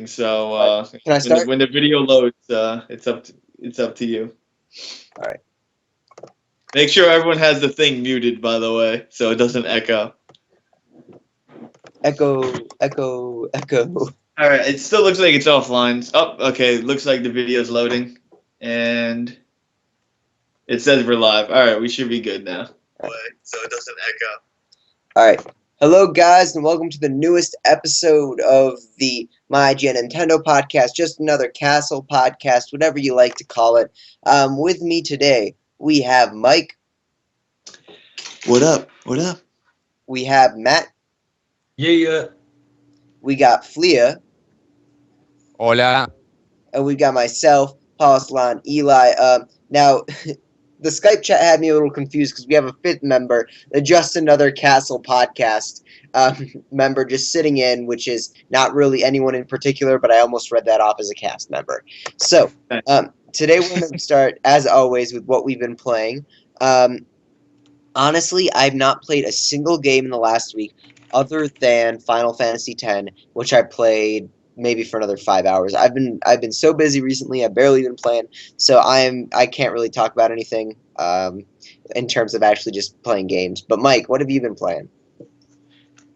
loading. So Can I start? when the video loads, it's up to you. All right. Make sure everyone has the thing muted, by the way, so it doesn't echo. Echo, echo, echo. All right, it still looks like it's offline. Oh, okay. Looks like the video's loading, and it says we're live. All right, we should be good now. So it doesn't echo. All right. Hello, guys, and welcome to the newest episode of the My IGN Nintendo podcast. Just another Castle podcast, whatever you like to call it. With me today, we have Mike. What up? What up? We have Matt. Yeah. We got Flea. Hola. And we got myself, Pauslan, Eli. Now, the Skype chat had me a little confused because we have a fifth member, just another Castle podcast member just sitting in, which is not really anyone in particular, but I almost read that off as a cast member. So, today we're going to start, as always, with what we've been playing. Honestly, I've not played a single game in the last week other than Final Fantasy X, which I played maybe for another 5 hours. I've been so busy recently. I've barely been playing, so I can't really talk about anything in terms of actually just playing games. But Mike, what have you been playing?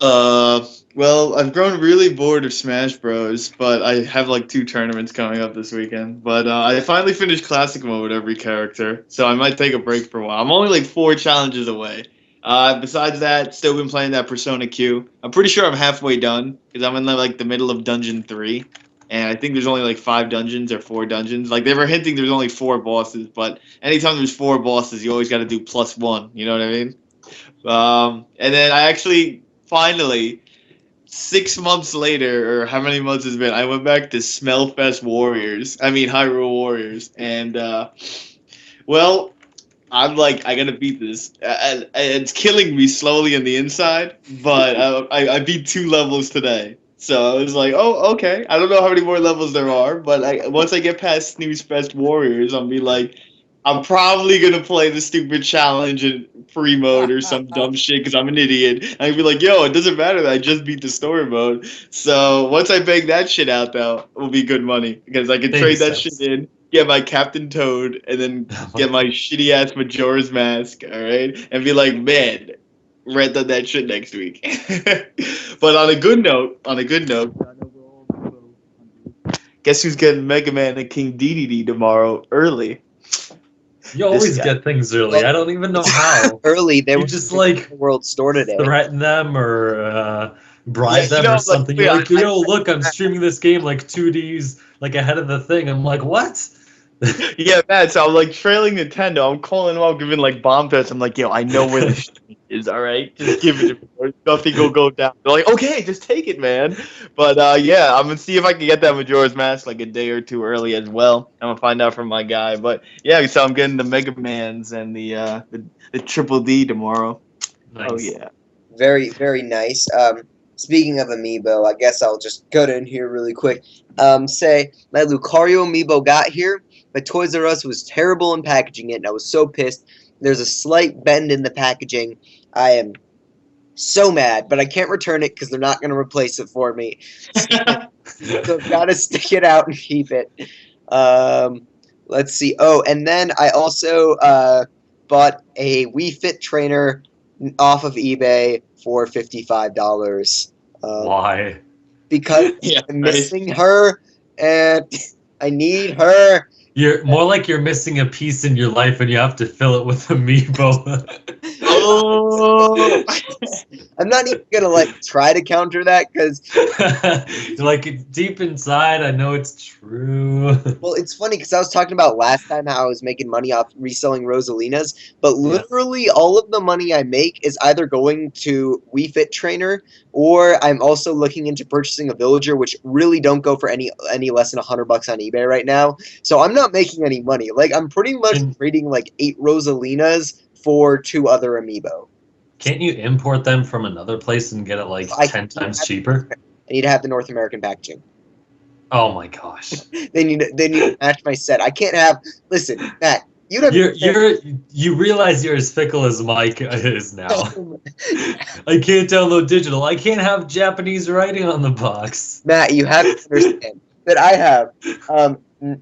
Well, I've grown really bored of Smash Bros, but I have like 2 tournaments coming up this weekend. But I finally finished Classic Mode with every character, so I might take a break for a while. I'm only like 4 challenges away. Besides that, still been playing that Persona Q. I'm pretty sure I'm halfway done because I'm in like the middle of Dungeon 3, and I think there's only like 5 dungeons or 4 dungeons. Like they were hinting there's only 4 bosses, but anytime there's 4 bosses, you always got to do +1. You know what I mean? And then I actually finally 6 months later, or how many months it's been, I went back to Smellfest Warriors. I mean Hyrule Warriors, and well, I'm like, I gotta beat this. It's killing me slowly on the inside, but I beat 2 levels today. So I was like, oh, okay. I don't know how many more levels there are, but once I get past Snooze Fest Warriors, I'll be like, I'm probably gonna play the stupid challenge in free mode or some dumb shit because I'm an idiot. And I'd be like, yo, it doesn't matter that I just beat the story mode. So once I bang that shit out, though, it will be good money because I can trade that shit in, get my Captain Toad, and then get my shitty ass Majora's Mask, all right, and be like, man, rent on that shit next week. But on a good note, guess who's getting Mega Man and King Dedede tomorrow early? You always get things early. I don't even know how. Early, they you were just like the world store today. Threaten them or bribe them or something. Like, You're like, yo, look, I'm streaming this game like 2Ds like ahead of the thing. I'm like, what? Yeah, man. So I'm like trailing Nintendo. I'm calling them out, giving like bomb threats. I'm like, yo, I know where the stream is. All right, just give it to me. Nothing will go down. They're like, okay, just take it, man. But yeah, I'm gonna see if I can get that Majora's Mask like a day or 2 early as well. I'm gonna find out from my guy. But yeah, so I'm getting the Mega Mans and the Triple D tomorrow. Nice. Oh yeah. Very, very nice. Speaking of amiibo, I guess I'll just cut in here really quick. Say my Lucario amiibo got here, but Toys R Us was terrible in packaging it, and I was so pissed. There's a slight bend in the packaging. I am so mad, but I can't return it because they're not going to replace it for me. So I've got to stick it out and keep it. Let's see. Oh, and then I also bought a Wii Fit trainer off of eBay for $55. Why? Because I'm missing her, and I need her. You're more like you're missing a piece in your life and you have to fill it with amiibo. Oh. I'm not even gonna like try to counter that because like deep inside, I know it's true. well, it's funny because I was talking about last time how I was making money off reselling Rosalinas, but literally all of the money I make is either going to Wii Fit Trainer or I'm also looking into purchasing a villager, which really don't go for any less than $100 on eBay right now. So I'm not making any money. Like I'm pretty much trading like 8 Rosalinas for 2 other amiibo. Can't you import them from another place and get it like 10 times cheaper? I need to have the North American packaging. Oh my gosh. They need to match my set. I can't have. Listen, Matt. You don't You realize you're as fickle as Mike is now. I can't download digital. I can't have Japanese writing on the box. Matt, you have to understand that I have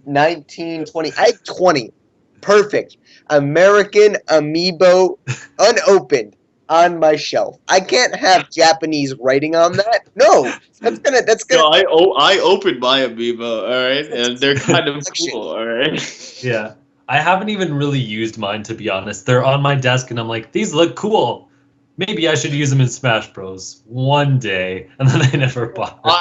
19, 20. I have 20 perfect American amiibo unopened on my shelf. I can't have Japanese writing on that. No, that's So gonna I opened my amiibo, all right, and they're kind of collection. cool, all right. Yeah. I haven't even really used mine, to be honest. They're on my desk, and I'm like, these look cool. Maybe I should use them in Smash Bros. One day, and then I never bought them.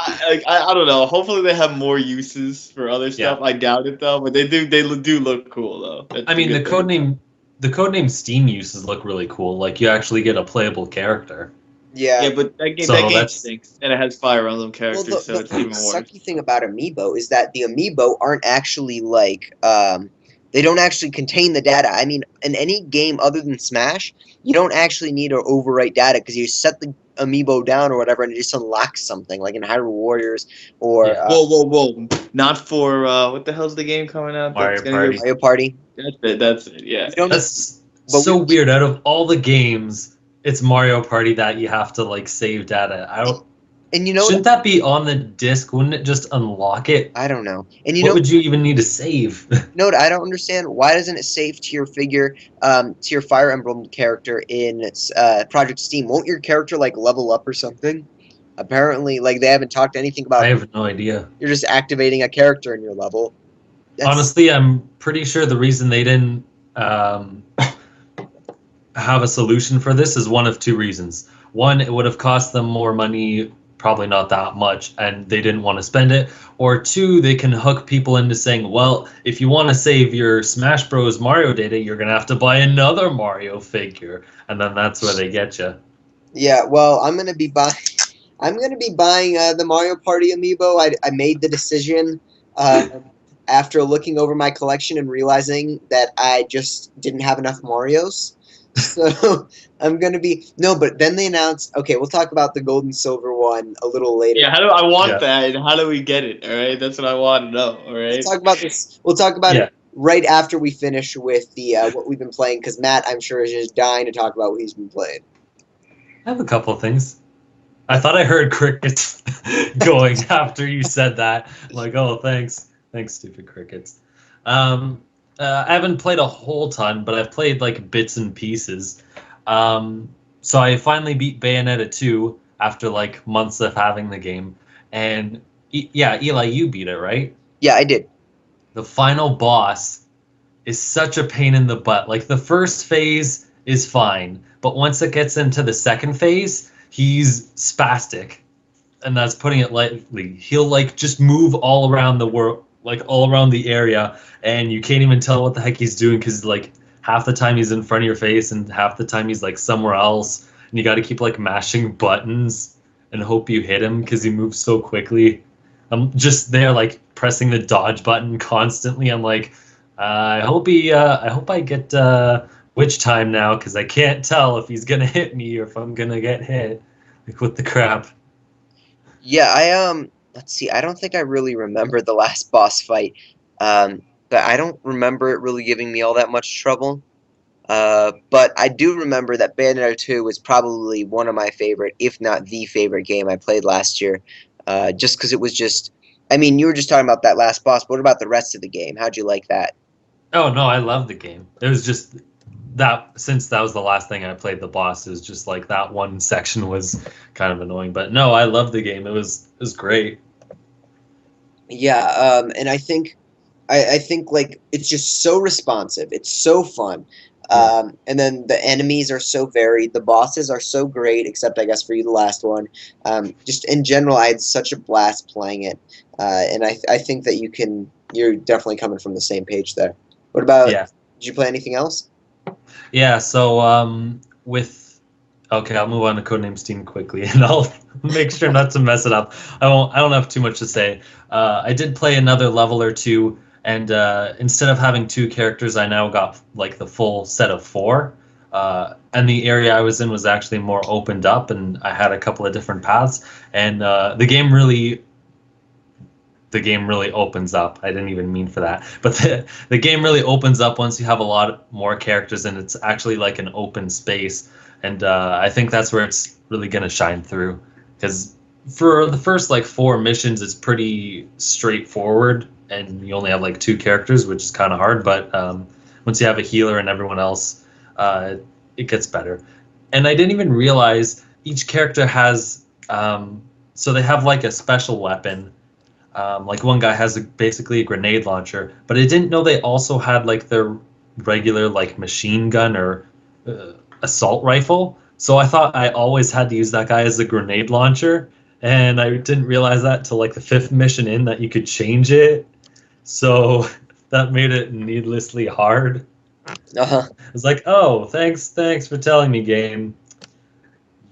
I don't know. Hopefully they have more uses for other stuff. Yeah. I doubt it though, but they do look cool though. That's I a mean, good thing. the codename Steam uses look really cool. Like, you actually get a playable character. Yeah. Yeah, but that So game that's stinks, and it has Fire Emblem Well, characters, so it's the even worse. sucky thing about amiibo is that the amiibo aren't actually like they don't actually contain the data. I mean, in any game other than Smash, you don't actually need to overwrite data because you set the amiibo down or whatever, and it just unlocks something like in Hyrule Warriors or yeah, Whoa! Not for what the hell's the game coming out that's Mario gonna get? Party. Mario Party. That's it. That's it. Yeah. You don't need, That's but so weird. Out of all the games, it's Mario Party that you have to like save data. I don't. and you know what? Shouldn't that be on the disc? Wouldn't it just unlock it? I don't know. And you What know would you even need to save? what I don't understand? Why doesn't it save to your figure, to your Fire Emblem character in Project Steam? Won't your character like level up or something? Apparently, like they haven't talked anything I about. have no idea. You're just activating a character in your level. That's Honestly, I'm pretty sure the reason they didn't um, have a solution for this is one of two reasons. One, it would have cost them more money, probably not that much, and they didn't want to spend it. Or two, they can hook people into saying, well, if you want to save your Smash Bros. Mario data, you're going to have to buy another Mario figure. And then that's where they get you. yeah. Well, I'm gonna be buying. I'm gonna be buying the Mario Party amiibo. I made the decision after looking over my collection and realizing that I just didn't have enough Marios. So I'm gonna be no, but then they announced. Okay, we'll talk about the gold and silver one a little later. Yeah. How do I want Yeah. that? And how do we get it? All right. That's what I want to know. All We'll right. talk about this. We'll talk about Yeah. it right after we finish with the what we've been playing. Because Matt, I'm sure, is just dying to talk about what he's been playing. I have a couple of things. I thought I heard crickets going after you said that. I'm like, oh, thanks. Thanks, stupid crickets. I haven't played a whole ton, but I've played like bits and pieces. So I finally beat Bayonetta 2 after like months of having the game. And yeah, Eli, you beat it, right? Yeah, I did. The final boss is such a pain in the butt. Like the first phase is fine, but once it gets into the second phase, he's spastic, and that's putting it lightly. He'll like just move all around the world, like all around the area, and you can't even tell what the heck he's doing because like half the time he's in front of your face and half the time he's like somewhere else, and you got to keep like mashing buttons and hope you hit him because he moves so quickly. I'm just there like pressing the dodge button constantly. I'm like, I hope I get witch time now because I can't tell if he's gonna hit me or if I'm gonna get hit. Like what the crap? Yeah, let's see. I don't think I really remember the last boss fight. But I don't remember it really giving me all that much trouble. But I do remember that Bayonetta 2 was probably one of my favorite, if not the favorite game I played last year. Just because it was just, I mean, you were just talking about that last boss, but what about the rest of the game? How'd you like that? Oh no, I love the game. It was just that since that was the last thing I played, the boss is just like that one section was kind of annoying. But no, I love the game. It was great. Yeah, and I think like it's just so responsive. It's so fun. Yeah. And then the enemies are so varied. The bosses are so great, except I guess for you the last one. Just in general, I had such a blast playing it, and I think that you're definitely coming from the same page there. What about? Yeah. Did you play anything else? Yeah, so with okay, I'll move on to Codename Steam quickly, and I'll make sure not to mess it up. I don't have too much to say. I did play another level or two, and instead of having two characters, I now got like the full set of four. And the area I was in was actually more opened up, and I had a couple of different paths. And the game really the game really opens up. I didn't even mean for that, but the game really opens up once you have a lot more characters, and it's actually like an open space. And I think that's where it's really gonna shine through, because for the first like 4 missions, it's pretty straightforward, and you only have like 2 characters, which is kind of hard. But once you have a healer and everyone else, it gets better. And I didn't even realize each character has so they have like a special weapon. Like one guy has basically a grenade launcher, but I didn't know they also had like their regular like machine gun or assault rifle. So I thought I always had to use that guy as a grenade launcher, and I didn't realize that till like the 5th mission in that you could change it. So that made it needlessly hard. Uh-huh. It's like, oh, thanks for telling me, game.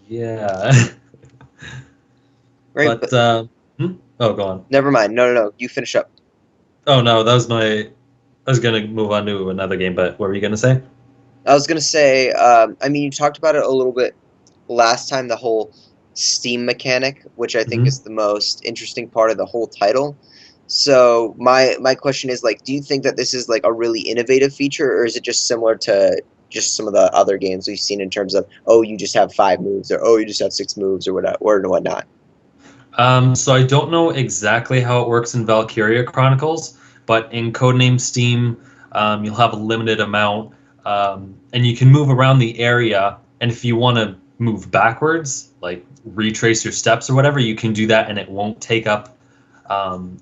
Yeah. Right, But but oh, go on. never mind. No. You finish up. Oh no, that was my. I was gonna move on to another game, but what were you gonna say? I was gonna say, I mean, you talked about it a little bit last time, the whole Steam mechanic, which I think Hmm. is the most interesting part of the whole title. So my question is like, do you think that this is like a really innovative feature, or is it just similar to just some of the other games we've seen in terms of, oh, you just have 5 moves, or oh, you just have 6 moves, or whatnot? So I don't know exactly how it works in Valkyria Chronicles, but in Codename Steam, you'll have a limited amount, and you can move around the area. And if you want to move backwards, like retrace your steps or whatever, you can do that, and it won't take up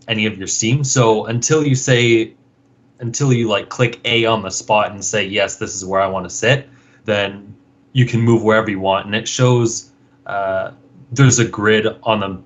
any of your Steam. So until you like click A on the spot and say yes, this is where I want to sit, then you can move wherever you want, and it shows there's a grid on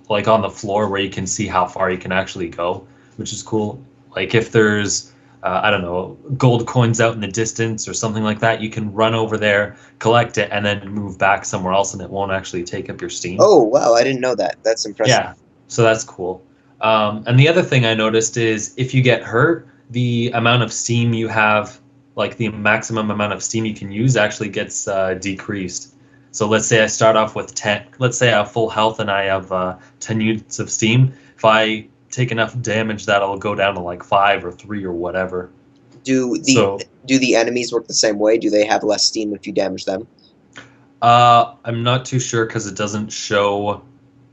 the floor where you can see how far you can actually go, which is cool. Like if there's I don't know, gold coins out in the distance or something like that, you can run over there, collect it, and then move back somewhere else, and it won't actually take up your Steam. Oh, wow, I didn't know that. That's impressive. Yeah, so that's cool. And the other thing I noticed is if you get hurt, the amount of steam you have, like the maximum amount of steam you can use, actually gets decreased. So let's say I start off with 10, let's say I have full health and I have 10 units of steam. If I take enough damage, that'll go down to like 5 or 3 or whatever. Do the So do the enemies work the same way? Do they have less steam if you damage them? I'm not too sure because it doesn't show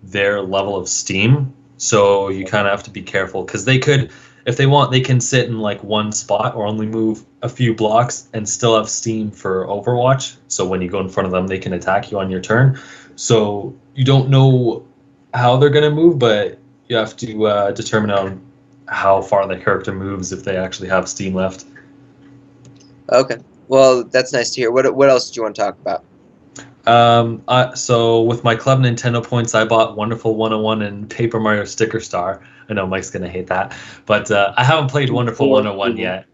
their level of steam. So you kind of have to be careful because they could, if they want, they can sit in like one spot or only move a few blocks and still have steam for Overwatch. So when you go in front of them, they can attack you on your turn. So you don't know how they're going to move, but you have to determine on how far the character moves if they actually have steam left. Okay. Well, that's nice to hear. What else do you want to talk about? So with my Club Nintendo points, I bought Wonderful 101 and Paper Mario Sticker Star. I know Mike's gonna hate that, but I haven't played Wonderful 101 yet.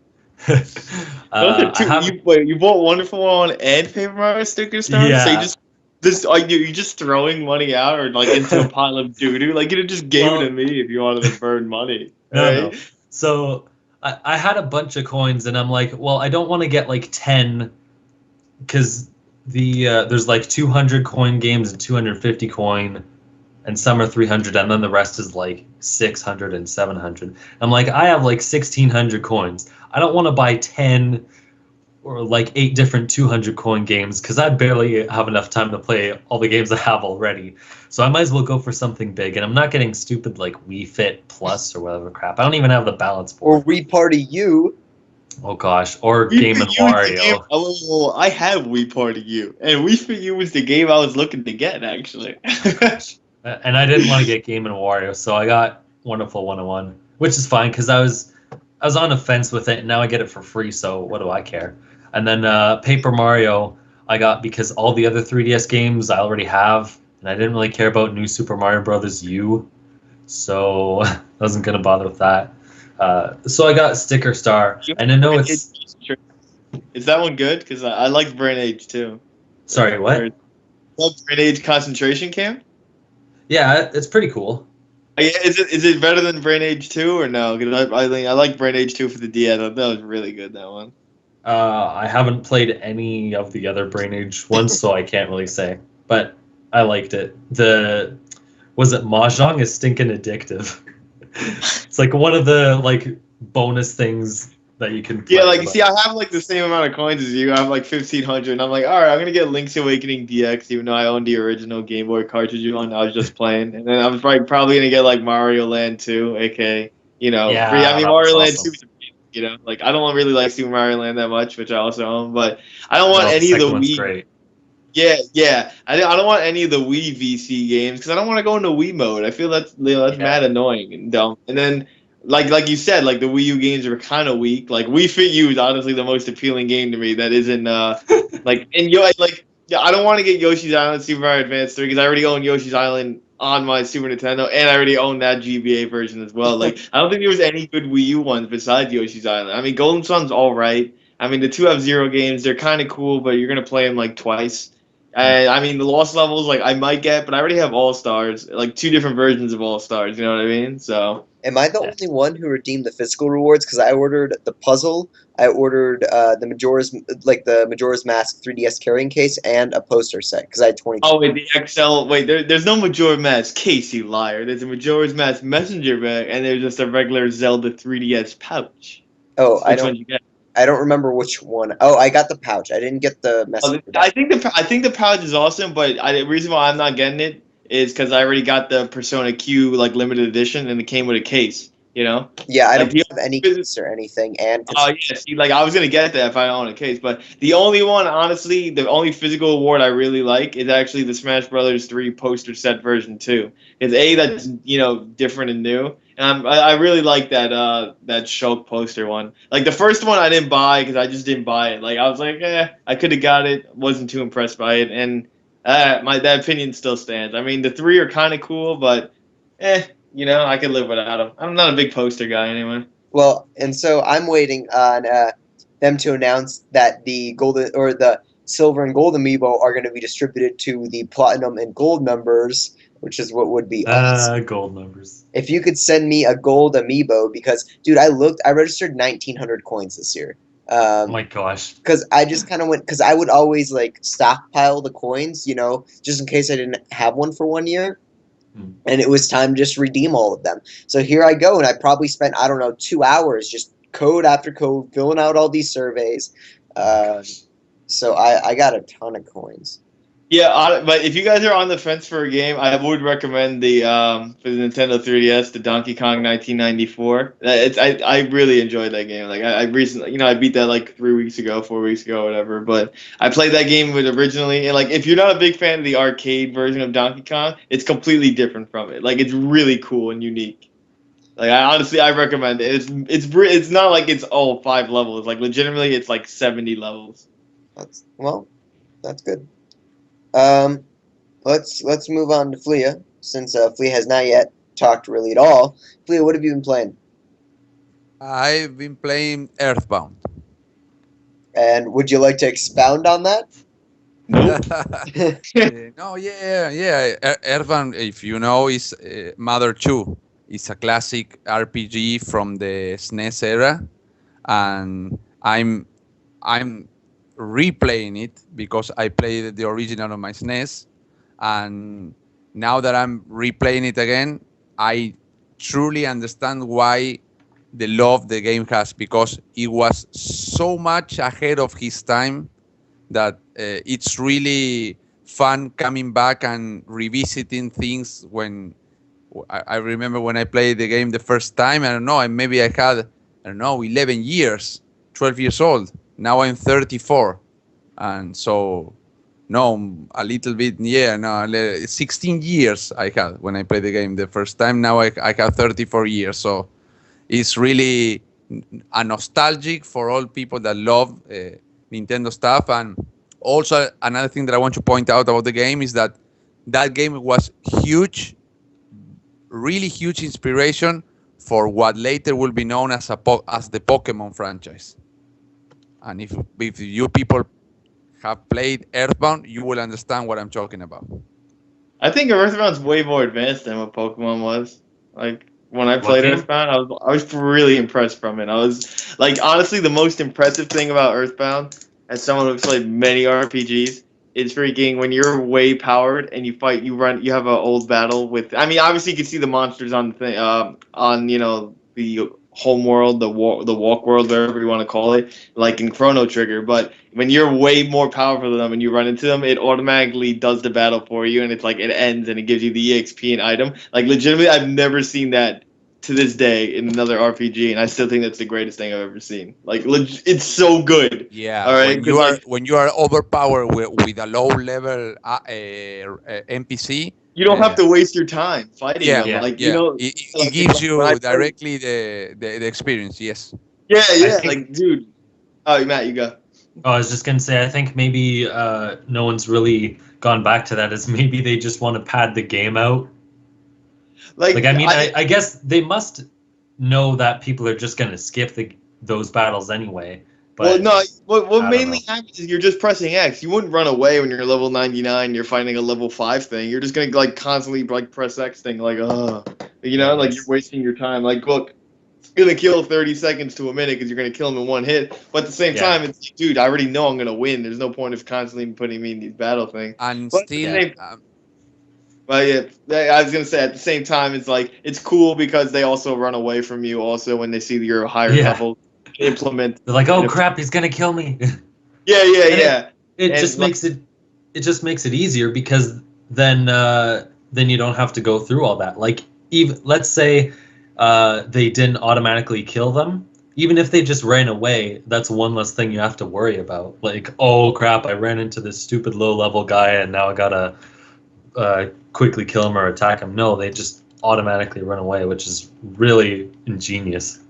Those are I two. haven't. You bought Wonderful One and Paper Mario Sticker Star. So you Yeah. just this are you just throwing money out or like into a pile of doo doo? Like you just gave it to Well, me if you wanted to burn money. All no, right. no. So I had a bunch of coins, and I'm like, well, I don't want to get like 10 because there's like 200 coin games and 250 coin, and some are 300, and then the rest is like 600 and 700. I'm like, I have like 1,600 coins. I don't want to buy 10 or like 8 different 200 coin games because I barely have enough time to play all the games I have already. So I might as well go for something big, and I'm not getting stupid like Wii Fit Plus or whatever crap. I don't even have the balance Or board. Reparty You? Oh gosh, or We Game for and You is the game. Wario. Oh, I have Wii Party You, and Wii for You was the game I was looking to get actually. And I didn't want to get Game and Wario, so I got Wonderful 101, which is fine because I was on the fence with it, and now I get it for free. So what do I care? And then Paper Mario I got because all the other 3DS games I already have, and I didn't really care about New Super Mario Brothers U, so I wasn't gonna bother with that. So I got Sticker Star, You and I know Brain it's Age. Is that one good? Because I like Brain Age too. sorry, Or what? Brain Age concentration camp. Yeah, it's pretty cool. Yeah, is it better than Brain Age 2 or no? 'Cause I like Brain Age 2 for the DS. That was really good, that one. I haven't played any of the other Brain Age ones, so I can't really say. But I liked it. Was it Mahjong is stinking addictive. It's like one of the like bonus things that you can Yeah, play. like you But see, I have like the same amount of coins as you. I have like 1,500, and I'm like, all right, I'm gonna get Link's Awakening DX, even though I own the original Game Boy cartridge one. I was just playing, and then I was probably gonna get like Mario Land 2, aka free. I yeah, mean, that was Mario Land awesome. 2 is like I don't really like Super Mario Land that much, which I also own, but I don't want No, the any of the second one's Wii. great. Yeah, yeah. I don't want any of the Wii VC games because I don't want to go into Wii mode. I feel that's Yeah. mad annoying and dumb. And then like you said, like the Wii U games are kind of weak. Like Wii Fit U is honestly the most appealing game to me. That isn't like and like yeah. I don't want to get Yoshi's Island Super Mario Advance 3 because I already own Yoshi's Island on my Super Nintendo and I already own that GBA version as well. Like I don't think there was any good Wii U ones besides Yoshi's Island. I mean, Golden Sun's all right. I mean, the two F-Zero games, they're kind of cool, but you're gonna play them like twice. And I mean, the lost levels, like I might get, but I already have All Stars, like two different versions of All Stars. You know what I mean? So Am I the Yeah. only one who redeemed the physical rewards? Because I ordered the puzzle, I ordered the Majora's Mask 3DS carrying case, and a poster set because I had 22. oh wait, the XL. Wait, there's no Majora Mask case, you liar. There's a Majora's Mask messenger bag, and there's just a regular Zelda 3DS pouch. Oh, Which one you get? I don't remember which one. Oh, I got the pouch. I didn't get the Oh, messenger bag. I think the pouch is awesome, but the reason why I'm not getting it is because I already got the Persona Q like limited edition, and it came with a case. Yeah, I Like don't the have any case or anything, and Oh yeah, see, like I was gonna get that if I own a case, but the only one, honestly, the only physical award I really like is actually the Smash Brothers 3 poster set version 2. It's that's different and new, and I really like that Shulk poster one. Like the first one I didn't buy because I just didn't buy it. Like I was like, I could have got it, wasn't too impressed by it, and that opinion still stands. I mean, the three are kind of cool, but I could live without them. I'm not a big poster guy anyway. well, and so I'm waiting on them to announce that the golden or the silver and gold amiibo are going to be distributed to the platinum and gold members, which is what would be awesome. Gold numbers. If you could send me a gold amiibo, because dude, I registered 1,900 coins this year. Oh my gosh. Because I just kind of went because I would always like stockpile the coins, just in case I didn't have one for 1 year, Hmm. and it was time to just redeem all of them. So here I go, and I probably spent I don't know 2 hours just code after code filling out all these surveys. Oh my Uh, gosh. so I got a ton of coins. Yeah, but if you guys are on the fence for a game, I would recommend the for the Nintendo 3DS, the Donkey Kong 1994. I really enjoyed that game. Like I recently, I beat that like 3 weeks ago, 4 weeks ago, whatever. But I played that game with originally, and like if you're not a big fan of the arcade version of Donkey Kong, it's completely different from it. Like it's really cool and unique. Like I recommend it. It's not like it's all 5 levels. Like legitimately, it's like 70 levels. That's good. Um, let's move on to Flea, since Flea has not yet talked really at all. Flea, what have you been playing? I've been playing Earthbound. And would you like to expound on that? Nope. No, yeah. Earthbound, if you know, is Mother 2. It's a classic RPG from the SNES era, and I'm replaying it because I played the original on my SNES, and now that I'm replaying it again, I truly understand why the love the game has, because it was so much ahead of his time that it's really fun coming back and revisiting things. When I remember when I played the game the first time, I don't know, maybe I had, I don't know, 11 years, 12 years old. Now I'm 34. And so, no, a little bit, yeah, no, 16 years I had when I played the game the first time. Now I have 34 years. So it's really a nostalgic for all people that love Nintendo stuff. And also another thing that I want to point out about the game is that that game was huge, really huge inspiration for what later will be known as as the Pokemon franchise. And if you people have played Earthbound, you will understand what I'm talking about. I think Earthbound's way more advanced than what Pokemon was. Like when I What played game? Earthbound, I was really impressed from it. I was like honestly the most impressive thing about Earthbound, as someone who's played many RPGs, is freaking when you're way powered and you fight, you have an old battle with. I mean, obviously you can see the monsters on the thing, on the home world, the walk world, whatever you want to call it, like in Chrono Trigger. But when you're way more powerful than them and you run into them, it automatically does the battle for you, and it's like it ends and it gives you the EXP and item. Like legitimately, I've never seen that to this day in another RPG, and I still think that's the greatest thing I've ever seen. Like, it's so good. Yeah, All right, because like when you are overpowered with a low level NPC, you don't have uh, to waste your time fighting yeah, them. Yeah. Like yeah, it like, gives when I you play, directly the experience. Yes. yeah, I yeah, think like dude. Oh, Matt, you go. I was just gonna say I think maybe no one's really gone back to that. Is maybe they just want to pad the game out. Like Like I mean, I I guess they must know that people are just gonna skip those battles anyway. Well, But no, what I don't mainly know. happens is you're just pressing X. You wouldn't run away when you're level 99. You're fighting a level 5 thing. You're just gonna like constantly like press X thing, like Yeah, I like you're guess. wasting your time. Like, look, it's gonna kill 30 seconds to a minute because you're gonna kill him in one hit. But at the same Yeah, time, it's like, dude, I already know I'm gonna win. There's no point of constantly putting me in these battle things. And But at the still, yeah, same Well, yeah, I was gonna say at the same time, it's like it's cool because they also run away from you. Also, when they see your higher yeah. level, implement. They're like, And oh if, crap, he's gonna kill me. yeah, yeah, And yeah, it and just like, makes it easier because then you don't have to go through all that. Like even let's say they didn't automatically kill them. Even if they just ran away, that's one less thing you have to worry about. Like, oh crap, I ran into this stupid low level guy and now I gotta quickly kill him or attack him. No, they just automatically run away, which is really ingenious.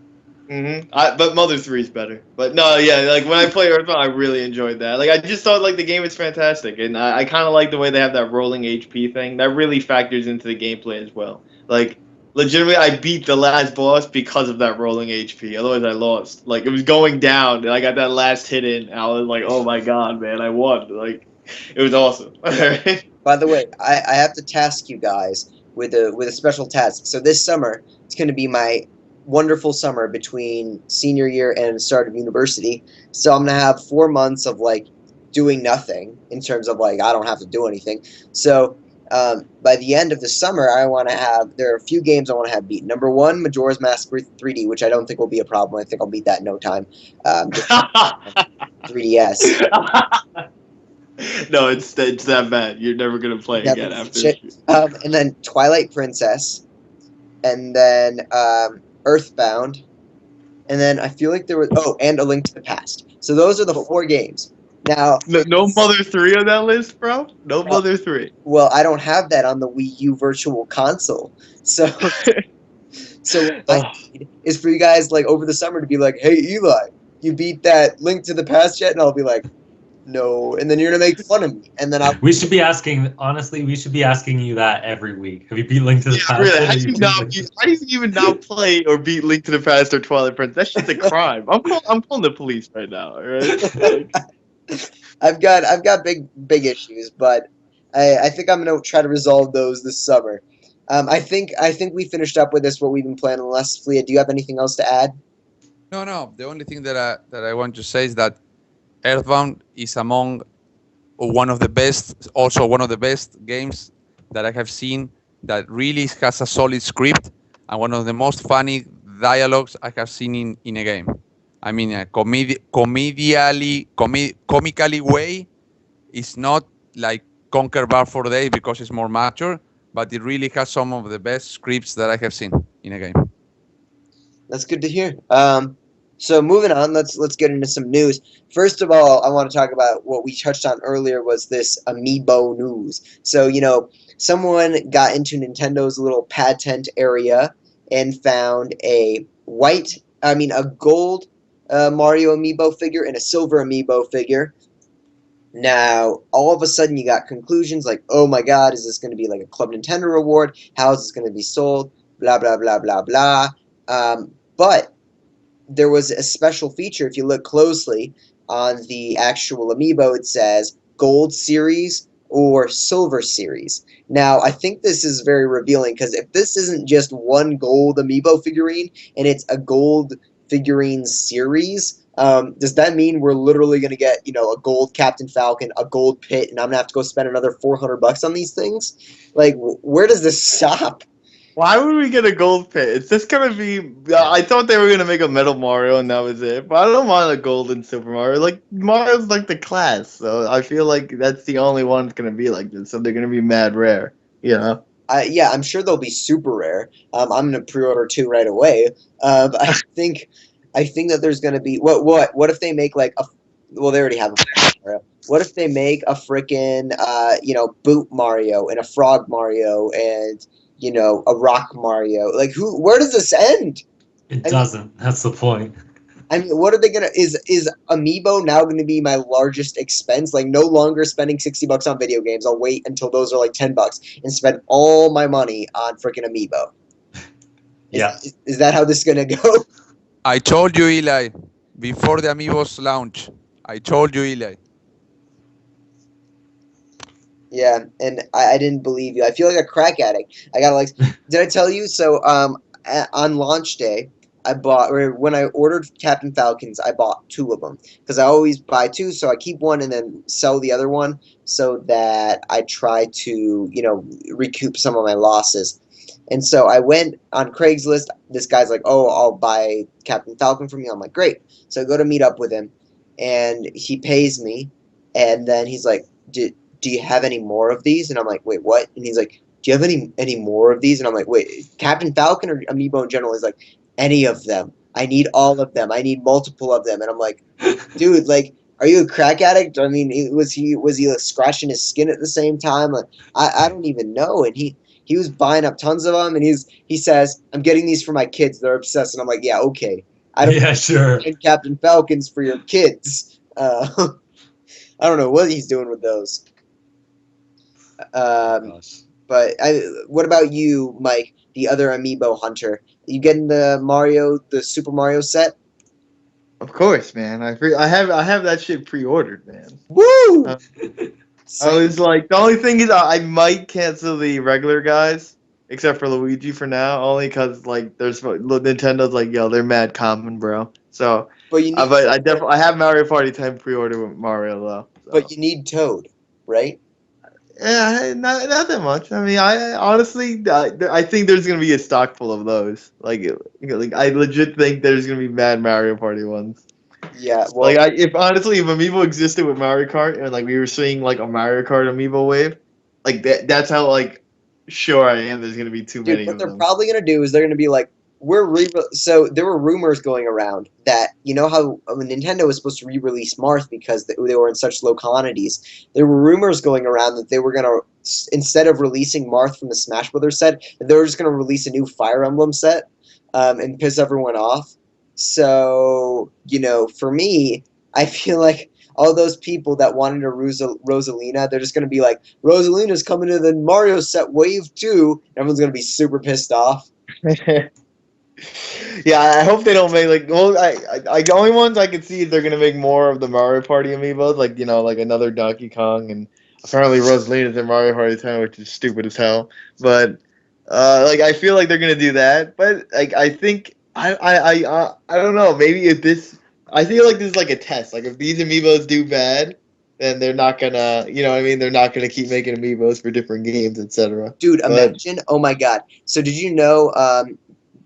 but Mother 3 is better. But no, yeah, like when I play Earthbound, I really enjoyed that. Like I just thought like the game is fantastic, and I kind of like the way they have that rolling HP thing. That really factors into the gameplay as well. Like legitimately, I beat the last boss because of that rolling HP. Otherwise, I lost. Like it was going down, and I got that last hit in. And I was like, oh my god, man, I won. Like it was awesome. Alright. By the way, I have to task you guys with a special task. So this summer, it's going to be my wonderful summer between senior year and start of university. So I'm going to have 4 months of like doing nothing in terms of like I don't have to do anything. So by the end of the summer, I want to have there are a few games I want to have beaten. Number one, Majora's Mask 3D, which I don't think will be a problem. I think I'll beat that in no time. Just 3DS. No, it's that bad. You're never gonna play Never again beat after. shit. And then Twilight Princess, and then Earthbound, and then I feel like there was and A Link to the Past. So those are the four games. Now, No, no Mother 3 on that list, bro. No uh, Mother 3. well, I don't have that on the Wii U Virtual Console. So, so what I Oh, need is for you guys like over the summer to be like, "Hey, Eli, you beat that Link to the Past yet?" And I'll be like, "No," and then you're gonna make fun of me, and then I'll. We should be asking, honestly, we should be asking you that every week. Have you beat Link to yeah, the Past really. yet? Have you beat Link to How do you even not play or beat Link to the Past or Twilight Princess? That's just a crime. I'm calling the police right now. All right. Like, I've got big issues, but I think I'm gonna try to resolve those this summer. I think we finished up with this what we've been planning. Unless Flea, do you have anything else to add? No, no. The only thing that I want to say is that Earthbound is among one of the best, also one of the best games that I have seen that really has a solid script and one of the most funny dialogues I have seen in a game. I mean, a comically way. It's not like Conquer Bar for Days because it's more mature, but it really has some of the best scripts that I have seen in a game. That's good to hear. So moving on, let's get into some news. First of all, I want to talk about what we touched on earlier was this amiibo news. So someone got into Nintendo's little patent area and found a gold Mario amiibo figure and a silver amiibo figure. Now, all of a sudden, you got conclusions like, oh my god, is this going to be like a Club Nintendo reward? How is this going to be sold? Blah, blah, blah, blah, blah. But there was a special feature. If you look closely on the actual amiibo, it says Gold Series or Silver Series. Now, I think this is very revealing because if this isn't just one gold amiibo figurine and it's a gold figurine series, Does that mean we're literally going to get, a gold Captain Falcon, a gold Pit, and I'm going to have to go spend another $400 on these things? Like, where does this stop? Why would we get a gold pit? It's just gonna be. I thought they were gonna make a Metal Mario and that was it. But I don't want a golden Super Mario. Like Mario's like the class, so I feel like that's the only one that's gonna be like this. So they're gonna be mad rare. You know. Yeah, I'm sure they'll be super rare. I'm going to pre-order two right away. I think that there's going to be what if they make like a well they already have a Mario. What if they make a freaking boot Mario and a frog Mario and a rock Mario? Like where does this end? It I mean, doesn't. That's the point. what are they gonna? Is Amiibo now going to be my largest expense? Like, no longer spending $60 on video games. I'll wait until those are like $10 and spend all my money on freaking Amiibo. Is, Yeah. is that how this is gonna go? I told you, Eli, before the Amiibos launch. I told you, Eli. Yeah, and I didn't believe you. I feel like a crack addict. I gotta like. Did I tell you? So on launch day, I bought or when I ordered Captain Falcons, I bought two of them because I always buy two, so I keep one and then sell the other one so that I try to recoup some of my losses. And so I went on Craigslist. This guy's like, "Oh, I'll buy Captain Falcon from you." I'm like, "Great." So I go to meet up with him, and he pays me, and then he's like, do you have any more of these? And I'm like, wait, what? And he's like, do you have any more of these? And I'm like, wait, Captain Falcon or Amiibo in general? He's like, any of them. I need all of them. I need multiple of them. And I'm like, dude, like, are you a crack addict? I mean, was he like, scratching his skin at the same time? Like, I don't even know. And he was buying up tons of them. And he says, I'm getting these for my kids. They're obsessed. And I'm like, yeah, okay. I don't Yeah, sure. need Captain Falcons for your kids. I don't know what he's doing with those. Oh Um, gosh. but what about you, Mike, the other amiibo hunter? You getting the Super Mario set? Of course, man. I have that shit pre-ordered, man. Woo! Uh, I was like, the only thing is I might cancel the regular guys, except for Luigi for now, only because like Nintendo's like, yo, they're mad common, bro. So, But you need but I have Mario Party 10 pre-ordered with Mario though. but So you need Toad, right? yeah, not that much. I mean, I honestly, I think there's gonna be a stock full of those. Like I legit think there's gonna be mad Mario Party ones. Yeah, Like well, if honestly, if Amiibo existed with Mario Kart and like we were seeing like a Mario Kart Amiibo wave, like that's how like sure I am. There's gonna be too dude, many what of they're them. probably gonna do is they're gonna be like, so there were rumors going around that how Nintendo was supposed to re-release Marth because they were in such low quantities. There were rumors going around that they were gonna instead of releasing Marth from the Smash Brothers set, they were just gonna release a new Fire Emblem set, and piss everyone off. So for me, I feel like all those people that wanted a Rosalina, they're just gonna be like, Rosalina's coming to the Mario set wave 2. Everyone's gonna be super pissed off. Yeah, I hope they don't make like well, the only ones I could see they're gonna make more of the Mario Party amiibos, like like another Donkey Kong and apparently Rosalina's in Mario Party 10, which is stupid as hell. But like I feel like they're gonna do that, but like I think I don't know. Maybe if this, I feel like this is like a test. Like if these amiibos do bad, then they're not gonna, what I mean? They're not gonna keep making amiibos for different games, etc. Dude, But imagine! Oh my God! So did you know?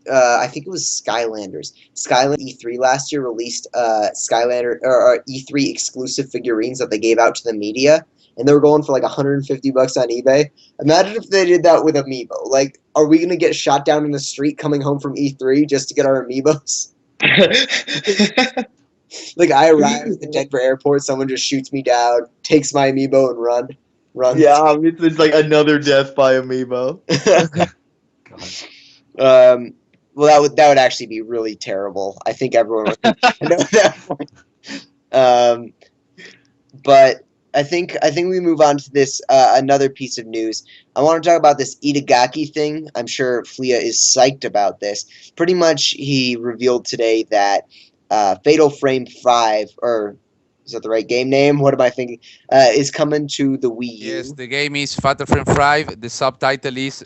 I think it was Skylanders. Skyland E3 last year released Skylander or E3 exclusive figurines that they gave out to the media, and they were going for like $150 on eBay. Imagine if they did that with Amiibo. Like, are we gonna get shot down in the street coming home from E3 just to get our Amiibos? Like, I arrive at the Denver airport, someone just shoots me down, takes my Amiibo, and runs. yeah, it's like another death by amiibo. God. Um, well, that would actually be really terrible. I think everyone would know that point. Um, but I think we move on to this another piece of news. I want to talk about this Itagaki thing. I'm sure Flea is psyched about this. Pretty much, he revealed today that Fatal Frame 5, or is that the right game name? What am I thinking? Is coming to the Wii Yes, U. the game is Fatal Frame 5. The subtitle is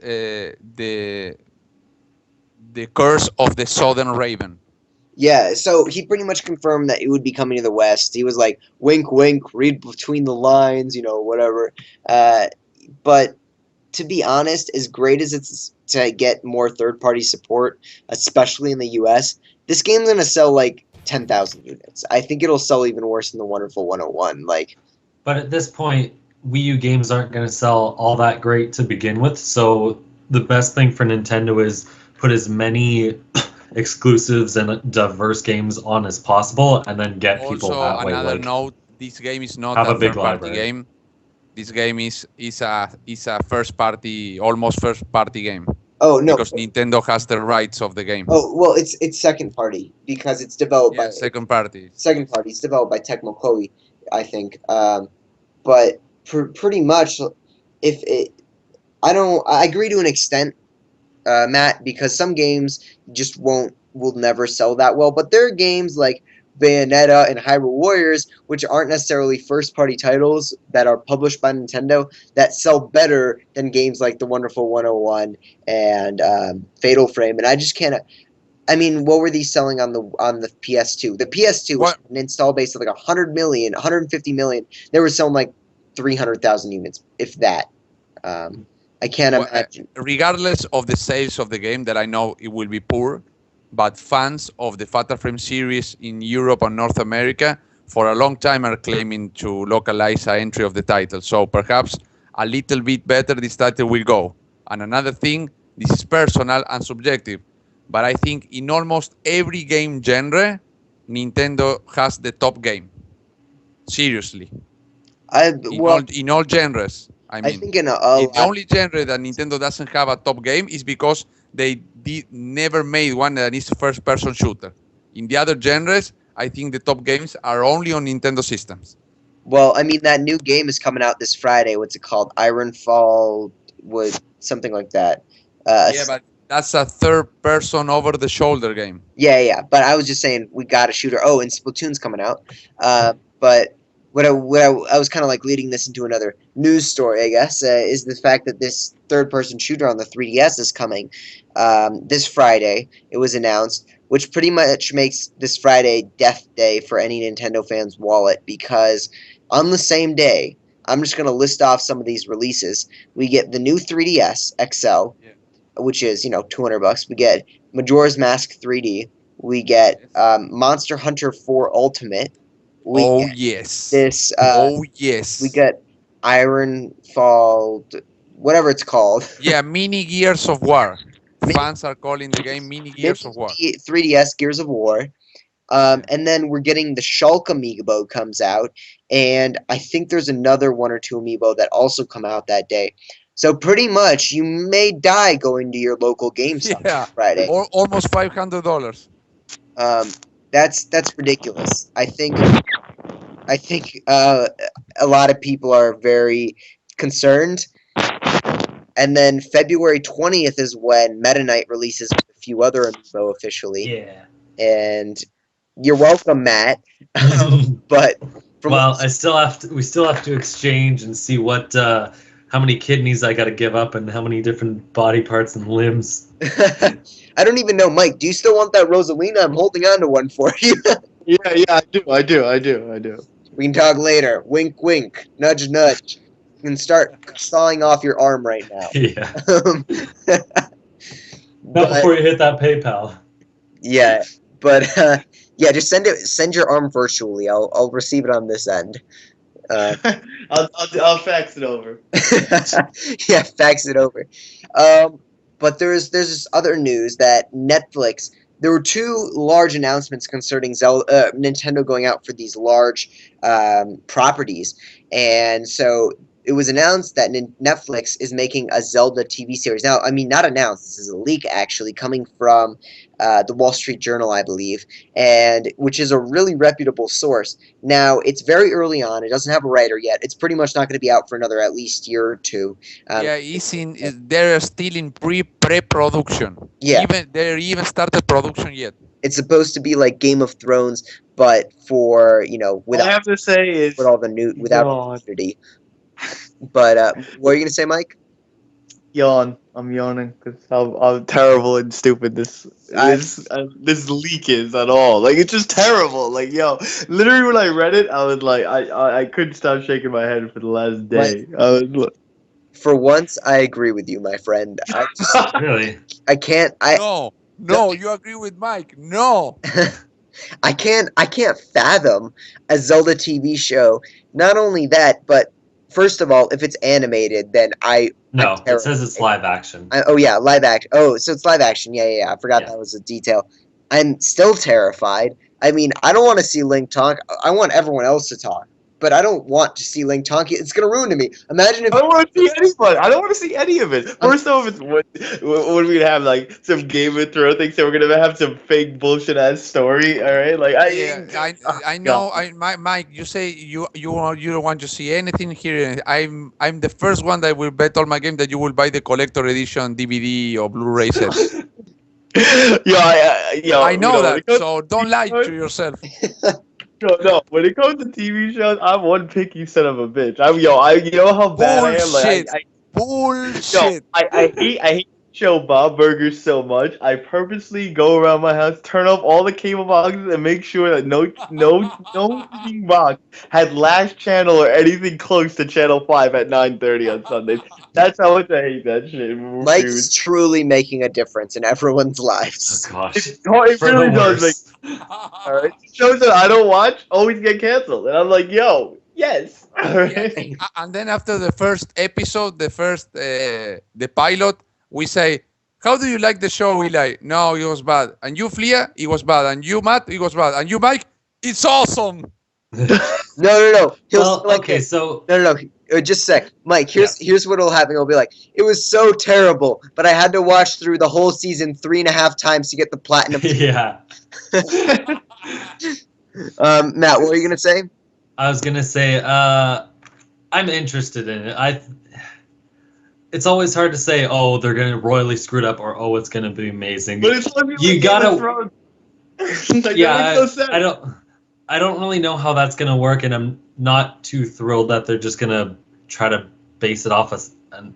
the Curse of the Southern Raven. Yeah, so he pretty much confirmed that it would be coming to the West. He was like, wink, wink, read between the lines, whatever. Uh, but to be honest, as great as it's to get more third-party support, especially in the US, this game's gonna sell like 10,000 units. I think it'll sell even worse than the Wonderful 101. Like, But at this point, Wii U games aren't going to sell all that great to begin with. So the best thing for Nintendo is put as many exclusives and diverse games on as possible, and then get people Also, that way. another Like note: this game is not have a a big third-party library. game. This game is a first-party, almost first-party game oh no, because Nintendo has the rights of the game. oh well, it's second party because it's developed by Yeah, second party. second Yes. party. It's developed by Tecmo Koei, I think. But pretty much, if it, I agree to an extent, Matt, because some games just will never sell that well. But there are games like Bayonetta and Hyrule Warriors, which aren't necessarily first party titles that are published by Nintendo, that sell better than games like The Wonderful 101 and Fatal Frame. And I just can't. I mean, what were these selling on the PS2? The PS2, which What? had an install base of like 100 million, 150 million, they were selling like 300,000 units, if that. Um, I can't Well, imagine. regardless of the sales of the game, that I know it will be poor, but fans of the Fatal Frame series in Europe and North America for a long time are claiming to localize an entry of the title. So perhaps a little bit better this title will go. And another thing, this is personal and subjective, but I think in almost every game genre, Nintendo has the top game. Seriously, I well, in all genres. I I mean, think in a the lot. only genre that Nintendo doesn't have a top game is because they never made one that is a first-person shooter. In the other genres, I think the top games are only on Nintendo systems. Well, I mean that new game is coming out this Friday. What's it called? Ironfall, with something like that. Yeah, but that's a third-person over-the-shoulder game. Yeah. But I was just saying we got a shooter. Oh, and Splatoon's coming out. But I was kind of like leading this into another news story, I guess, is the fact that this third-person shooter on the 3DS is coming this Friday. It was announced, which pretty much makes this Friday death day for any Nintendo fan's wallet because on the same day, I'm just going to list off some of these releases. We get the new 3DS XL, Yeah. which is 200 bucks. We get Majora's Mask 3D. We get Yes. Monster Hunter 4 Ultimate. We Oh get yes. this. Oh We yes. get Ironfall, whatever it's called. Yeah, mini Gears of War. Fans are calling the game Mini Gears of War. 3DS Gears of War. Yeah. And then we're getting the Shulk amiibo comes out, and I think there's another one or two amiibo that also come out that day. So pretty much, you may die going to your local GameStop Yeah. Friday. Or almost $500. Um, that's ridiculous. I think a lot of people are very concerned. And then February 20th is when Meta Knight releases with a few other amiibo officially. Yeah. And you're welcome, Matt. But from Well, we still have to exchange and see what how many kidneys I got to give up and how many different body parts and limbs. I don't even know, Mike. Do you still want that Rosalina? I'm holding on to one for you. Yeah, I do. We can talk later. Wink, wink. Nudge, nudge. You can start sawing off your arm right now. Yeah. Um, Not but before you hit that PayPal. yeah, but yeah, just send your arm virtually. I'll receive it on this end. Uh, I'll fax it over. yeah, fax it over. Um, but there's this other news that Netflix. There were two large announcements concerning Nintendo going out for these large properties, and so it was announced that Netflix is making a Zelda TV series. Now, I mean, not announced. This is a leak actually coming from the Wall Street Journal, I believe, and which is a really reputable source. Now, it's very early on. It doesn't have a writer yet. It's pretty much not going to be out for another at least year or two. Yeah, they're still in pre-production. Yeah, Even they even started production yet. it's supposed to be like Game of Thrones, but for All I without have to say with is all the new without yawn, nudity. But what are you going to say, Mike? yawn. I'm yawning because how terrible and stupid I, this leak is at all. Like it's just terrible. Like yo, literally when I read it, I was like, I couldn't stop shaking my head for the last my, day. I was like, for once, I agree with you, my friend. Really? I can't, No, no, you agree with Mike. No. I can't fathom a Zelda TV show. Not only that, but first of all, if it's animated, then I'm No, it says it's terrified. live action. Oh yeah, live action. Oh, so it's live action. Yeah. I forgot Yeah. that was a detail. I'm still terrified. I mean, I don't want to see Link talk. I want everyone else to talk, but I don't want to see Link talk. It's gonna ruin to me. Imagine if I don't want to see anybody. I don't want to see any of it. I'm, First off, it's what are we gonna have like some Game of Thrones thing? So we're gonna have some fake bullshit ass story. All right, like Yeah, oh, I God. know. Mike, you say you don't want to see anything here. I'm the first one that will bet all my game that you will buy the collector edition DVD or Blu-ray set. I You know know when that, it comes so to don't lie TV to yourself. shows, no, when it comes to TV shows, I'm one picky son of a bitch. You know how bad I am. Like Bullshit, yo, bullshit. I hate show Bob Burgers so much. I purposely go around my house, turn off all the cable boxes, and make sure that no TV box had Last Channel or anything close to Channel 5 at 9:30 on Sundays. That's how much I hate that shit, Mike is dude. truly making a difference in everyone's Oh lives. gosh. It For the really does make. worst. All right, shows that I don't watch always get canceled, and I'm like, yo, yes. All Yeah, right. and then after the first episode, the pilot, we say, "How do you like the show, Eli?" No, it was bad. And you, Flia, it was bad. And you, Matt, it was bad. And you, Mike, it's awesome. No. He'll say Well, like okay, this. so No. Just a sec, Mike. yeah. Here's what'll happen. He'll be like, "It was so terrible, but I had to watch through the whole season 3.5 times to get the platinum." Yeah. Matt, what were you gonna say? I was gonna say, I'm interested in it. It's always hard to say, oh, they're gonna royally screw it up, or oh, it's gonna be amazing. But it's gonna be You like Game of gotta, Thrones. Like, yeah. that makes no sense. I don't really know how that's gonna work, and I'm not too thrilled that they're just gonna try to base it off an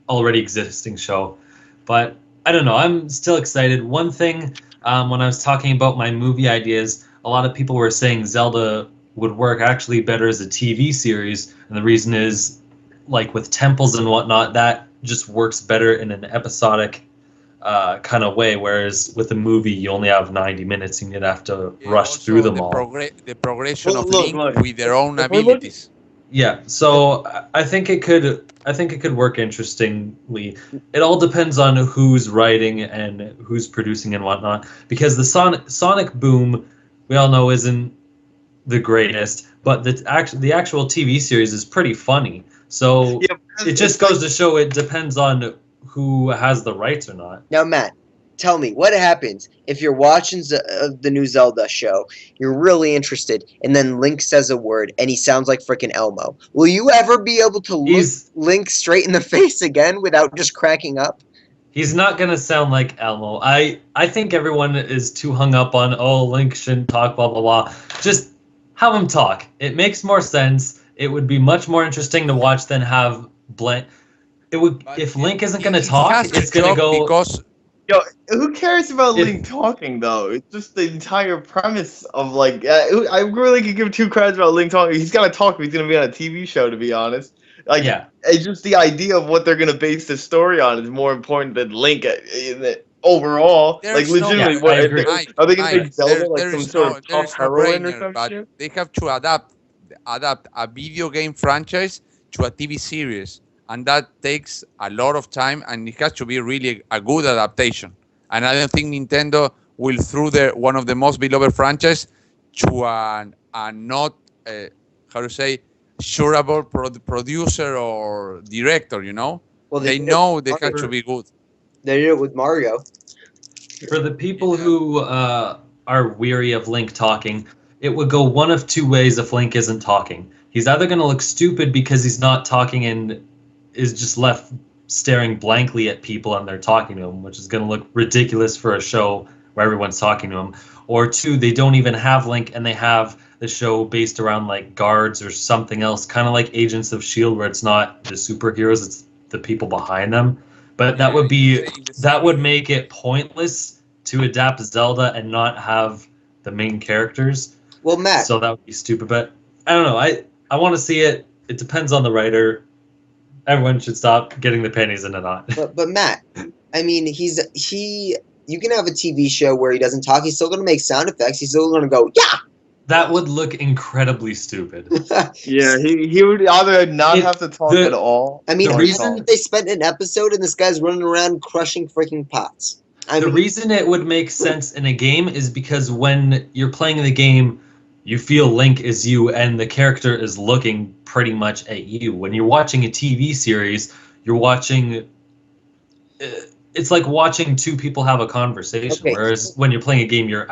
already existing show. But I don't know. I'm still excited. One thing, when I was talking about my movie ideas, a lot of people were saying Zelda would work actually better as a TV series, and the reason is, like with temples and whatnot, that just works better in an episodic kind of way. Whereas with a movie, you only have 90 minutes, and you'd have to rush through Also, them all. the progression Well, of look, Link look. with their own If we're looking, abilities. Yeah, so I think it could. I think it could work interestingly. It all depends on who's writing and who's producing and whatnot. Because the Sonic Boom, we all know, isn't the greatest, but the actual TV series is pretty funny. So yeah, it just goes to show it depends on who has the rights or not. Now, Matt, tell me what happens if you're watching the new Zelda show, you're really interested, and then Link says a word and he sounds like freaking Elmo. Will you ever be able to look He's Link straight in the face again without just cracking up? He's not gonna sound like Elmo. I think everyone is too hung up on, oh, Link shouldn't talk, blah blah blah. Just have him talk. It makes more sense. It would be much more interesting to watch than have blank. It would But if Link isn't he gonna talk, has to it's gonna talk go. because yo, who cares about If Link talking though? It's just the entire premise of like, I really could give two credits about Link talking. He's gotta talk if he's gonna be on a TV show. To be honest, like, yeah, it's just the idea of what they're gonna base the story on is more important than Link overall. Like, there's no yeah, legitimately, I what agree. are they gonna Mike, make Zelda like there some is sort of there tough is no heroine or brainer, some but shit? they have to adapt a video game franchise to a TV series, and that takes a lot of time, and it has to be really a good adaptation. And I don't think Nintendo will throw one of the most beloved franchise to a not how to say sureable producer or director. You know, Well, they did it know they with have Mario. to be good. They did it with Mario. for the people Yeah. who are weary of Link talking, it would go one of two ways if Link isn't talking. He's either gonna look stupid because he's not talking and is just left staring blankly at people and they're talking to him, which is going to look ridiculous for a show where everyone's talking to him. Or two, they don't even have Link and they have the show based around like guards or something else, kind of like Agents of S.H.I.E.L.D., where it's not the superheroes, it's the people behind them. But Yeah, that would make it pointless to adapt Zelda and not have the main characters. Well, Matt, So that would be stupid. But I don't know. I want to see it. It depends on the writer. Everyone should stop getting the panties in a knot. but Matt, I mean, he. You can have a TV show where he doesn't talk. He's still going to make sound effects. He's still going to go, That would look incredibly stupid. yeah. Yeah, he would either not It- have to talk the- at all. I mean, The or reason- imagine if they spent an episode and this guy's running around crushing freaking pots. The reason it would make sense in a game is because when you're playing the game, you feel Link is you and the character is looking pretty much at you. When you're watching a TV series, you're watching. It's like watching two people have a conversation. Okay. Whereas when you're playing a game, you're an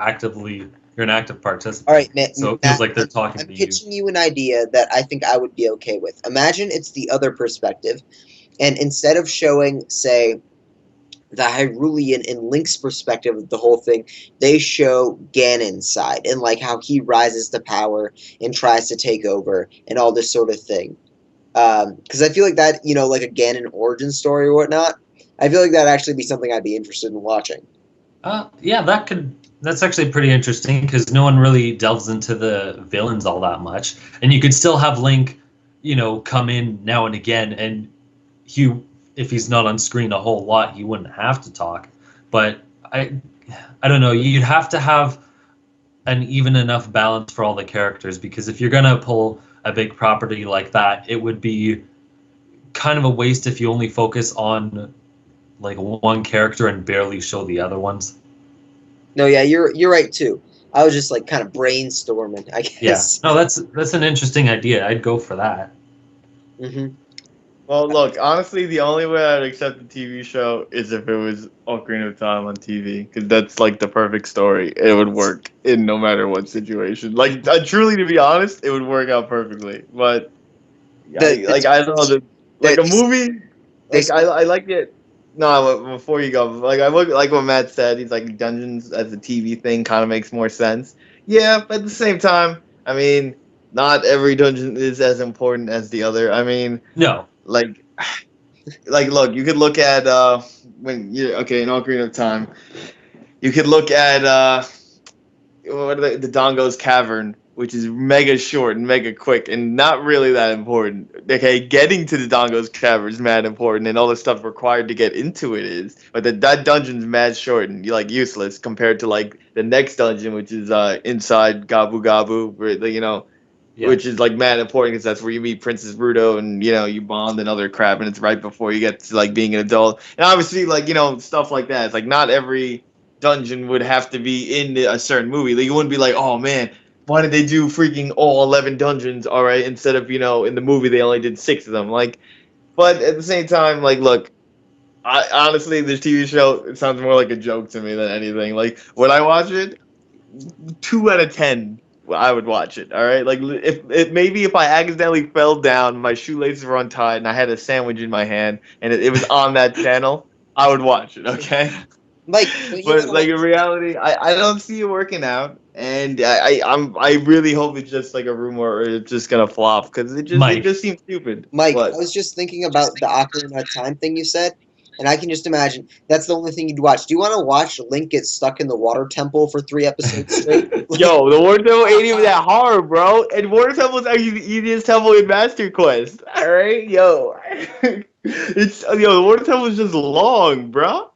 active participant. All right, Matt. So it feels like they're talking I'm to you. pitching you an idea that I think I would be okay with. Imagine it's the other perspective, and instead of showing, say, the Hyrulean and Link's perspective of the whole thing, they show Ganon's side and like how he rises to power and tries to take over and all this sort of thing. Because I feel like that, like a Ganon origin story or whatnot. I feel like that'd actually be something I'd be interested in watching. Yeah, that's actually pretty interesting because no one really delves into the villains all that much, and you could still have Link, come in now and again, and if he's not on screen a whole lot, he wouldn't have to talk. But I don't know. You'd have to have an even enough balance for all the characters because if you're gonna pull a big property like that, it would be kind of a waste if you only focus on like one character and barely show the other ones. No, yeah, you're right too. I was just like kind of brainstorming, I Yeah. guess. No, that's an interesting idea. I'd go for that. Hmm. Well, look, honestly, the only way I'd accept the TV show is if it was Ocarina of Time on TV, because that's like the perfect story. It would work in no matter what situation. Like, truly, to be honest, it would work out perfectly. But I don't know, like a movie. Like I like it. No, before you go, like I look like what Matt said. He's like Dungeons as a TV thing kind of makes more sense. Yeah, but at the same time, I mean, not every dungeon is as important as the other. I mean, No. like look, you could look at when you okay in Ocarina of Time, you could look at what are the Dongo's Cavern, which is mega short and mega quick and not really that important. Okay, getting to the Dongo's Cavern is mad important, and all the stuff required to get into it is. But that dungeon's mad short and like useless compared to like the next dungeon, which is inside Gabu Gabu, where which is like mad important because that's where you meet Princess Ruto and you bond and other crap, and it's right before you get to like being an adult. And obviously, like stuff like that. It's like not every dungeon would have to be in a certain movie. Like you wouldn't be like, oh man, why did they do freaking all 11 dungeons? All right, instead of in the movie they only did 6 of them. Like, but at the same time, like, look, I honestly this TV show it sounds more like a joke to me than anything. Like, would I watch it? 2 out of 10. I would watch it. All right, like if I accidentally fell down, my shoelaces were untied, and I had a sandwich in my hand, and it was on that channel, I would watch it. Okay. But But in reality, I don't see it working out, and I really hope it's just like a rumor or it's just gonna flop because it just seems stupid. Mike, What? I was just thinking about the Ocarina of Time thing you said, and I can just imagine that's the only thing you'd watch. Do you want to watch Link get stuck in the water temple for 3 episodes straight? Yo, the water temple ain't even that hard, bro. And water temple is actually the easiest temple in Master Quest. All right, yo, the water temple is just long, bro.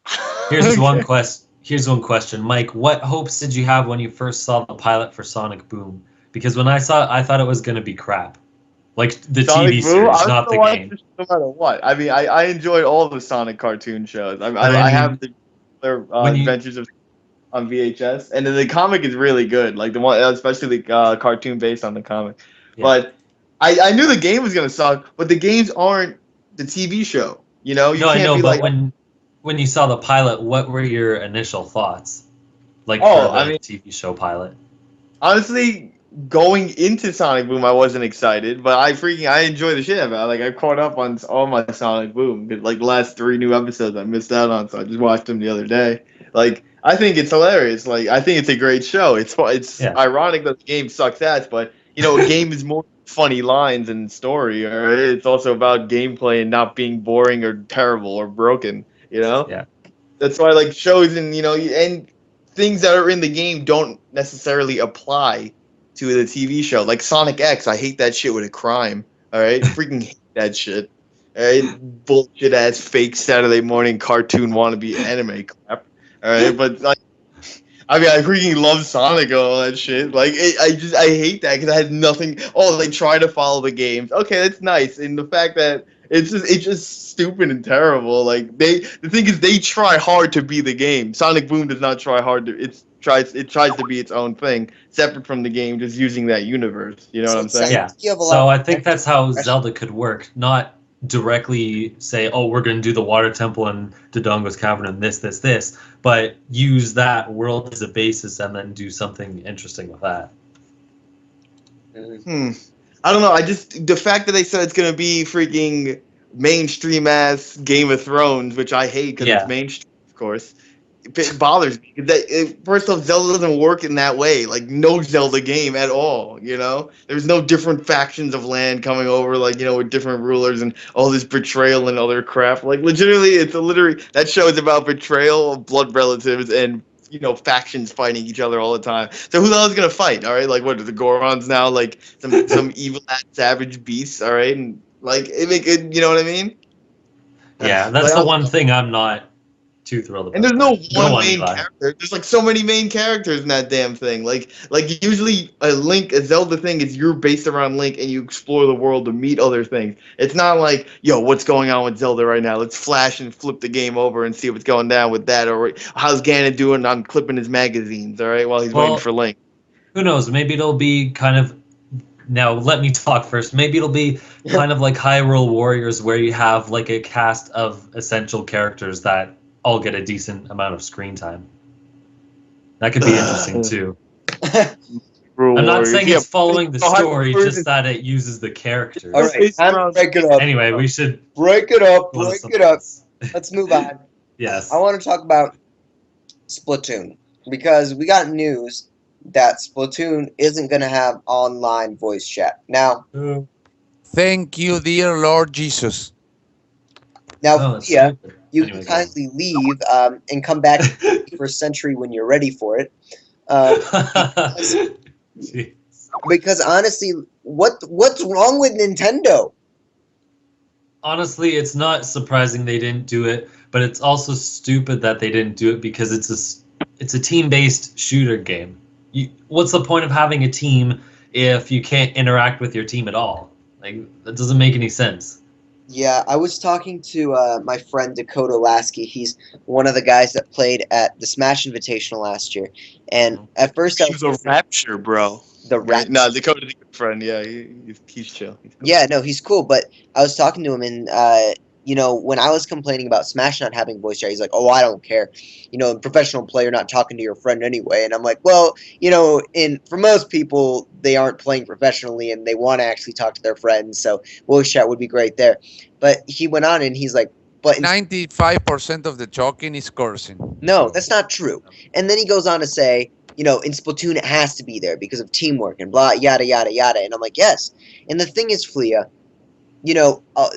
Here's one question, Mike. What hopes did you have when you first saw the pilot for Sonic Boom? Because when I saw it, I thought it was going to be crap, like the Sonic TV Boom? series, I was not the gonna watch game. this no matter what. I mean, I enjoyed all the Sonic cartoon shows. I I mean, have the when you- Adventures of on VHS, and then the comic is really good. Like the one, especially the cartoon based on the comic. Yeah. But I knew the game was gonna suck, but the games aren't the TV show. You No, I can't know, be but like, when you saw the pilot, what were your initial thoughts? Like Oh, for the I mean- TV show pilot. honestly, going into Sonic Boom, I wasn't excited, but I enjoy the shit out of it. Like I caught up on all my Sonic Boom. Like the last 3 new episodes I missed out on, so I just watched them the other day. Like I think it's hilarious. Like I think it's a great show. It's Yeah. ironic that the game sucks ass, but a game is more funny lines and story, or it's also about gameplay and not being boring or terrible or broken. You know, Yeah. that's why like shows and and things that are in the game don't necessarily apply to the TV show. Like Sonic X, I hate that shit with a crime. All right, freaking hate that shit. All right, bullshit ass fake Saturday morning cartoon wannabe anime crap. All right, but like I mean, I freaking love Sonic and all that shit. Like, I hate that because I had nothing. Oh, they try to follow the games. Okay, that's nice. And the fact that it's just stupid and terrible. Like the thing is, they try hard to be the game. Sonic Boom does not try hard to. It tries to be its own thing, separate from the game, just using that universe. You know what So I'm it sounds saying? Yeah. like you have a lot So of I think that's how progression. Zelda could work. Not directly say, oh, we're going to do the water temple and Dodongo's cavern and this, but use that world as a basis and then do something interesting with that. Mhm. Hmm. I don't know. I just the fact that they said it's gonna be freaking mainstream ass Game of Thrones, which I hate because it's Yeah. mainstream, of course. It bothers me. First off, Zelda doesn't work in that way. Like no Zelda game at all. There's no different factions of land coming over, like with different rulers and all this betrayal and other crap. Like legitimately, literally that show is about betrayal of blood relatives and factions fighting each other all the time. So who the hell is gonna fight? All right, like what are the Gorons now? Like some evil ass savage beasts. All right, and like it make it. You know what I mean? Yeah, Like that's I the don't one know. thing I'm not too thrilled And there's about. no But go one on, main Eli. character. There's like so many main characters in that damn thing. Like usually a Zelda thing is you're based around Link and you explore the world to meet other things. It's not like, yo, what's going on with Zelda right now? Let's flash and flip the game over and see what's going down with that. Or how's Ganon doing? I'm clipping his magazines, all right, while he's waiting Well, for Link. who knows? Maybe it'll be kind of. Now, let me talk first. Maybe it'll be kind of like Hyrule Warriors, where you have like a cast of essential characters that all get a decent amount of screen time. That could be interesting too. Rule I'm not Warriors. saying Yeah, it's following the no, Hyrule story, Warriors just is that it uses the All characters. right, based time to around break it up. Anyway, we should Break it up. go to Break something it up. else. Let's move on. I Yes. want to talk about Splatoon because we got news that Splatoon isn't going to have online voice chat. Now, Thank you, dear Lord Jesus. Oh, that's Thea, stupid. you can Anyway, go kindly leave and come back in the on. 21st century when you're ready for it. Because, Jeez. because honestly, what's wrong with Nintendo? Honestly, it's not surprising they didn't do it, but it's also stupid that they didn't do it because it's a team-based shooter game. What's the point of having a team if you can't interact with your team at all? Like that doesn't make any sense. Yeah, I was talking to my friend Dakota Lasky. He's one of the guys that played at the Smash Invitational last year. And at first I He was was a rapture, bro. the Right? rap. No, Dakota's a good friend. Yeah, he's chill. He's cool. Yeah, no, he's cool. But I was talking to him, and when I was complaining about Smash not having voice chat, he's like, "Oh, I don't care. A professional player not talking to your friend anyway." And I'm like, "Well, in for most people, they aren't playing professionally, and they want to actually talk to their friends. So voice chat would be great there." But he went on, and he's like, "But 95% of the talking is cursing. no, So that's not true." And then he goes on to say, in Splatoon it has to be there because of teamwork and blah yada yada yada. And I'm like, yes. And the thing is, Flea,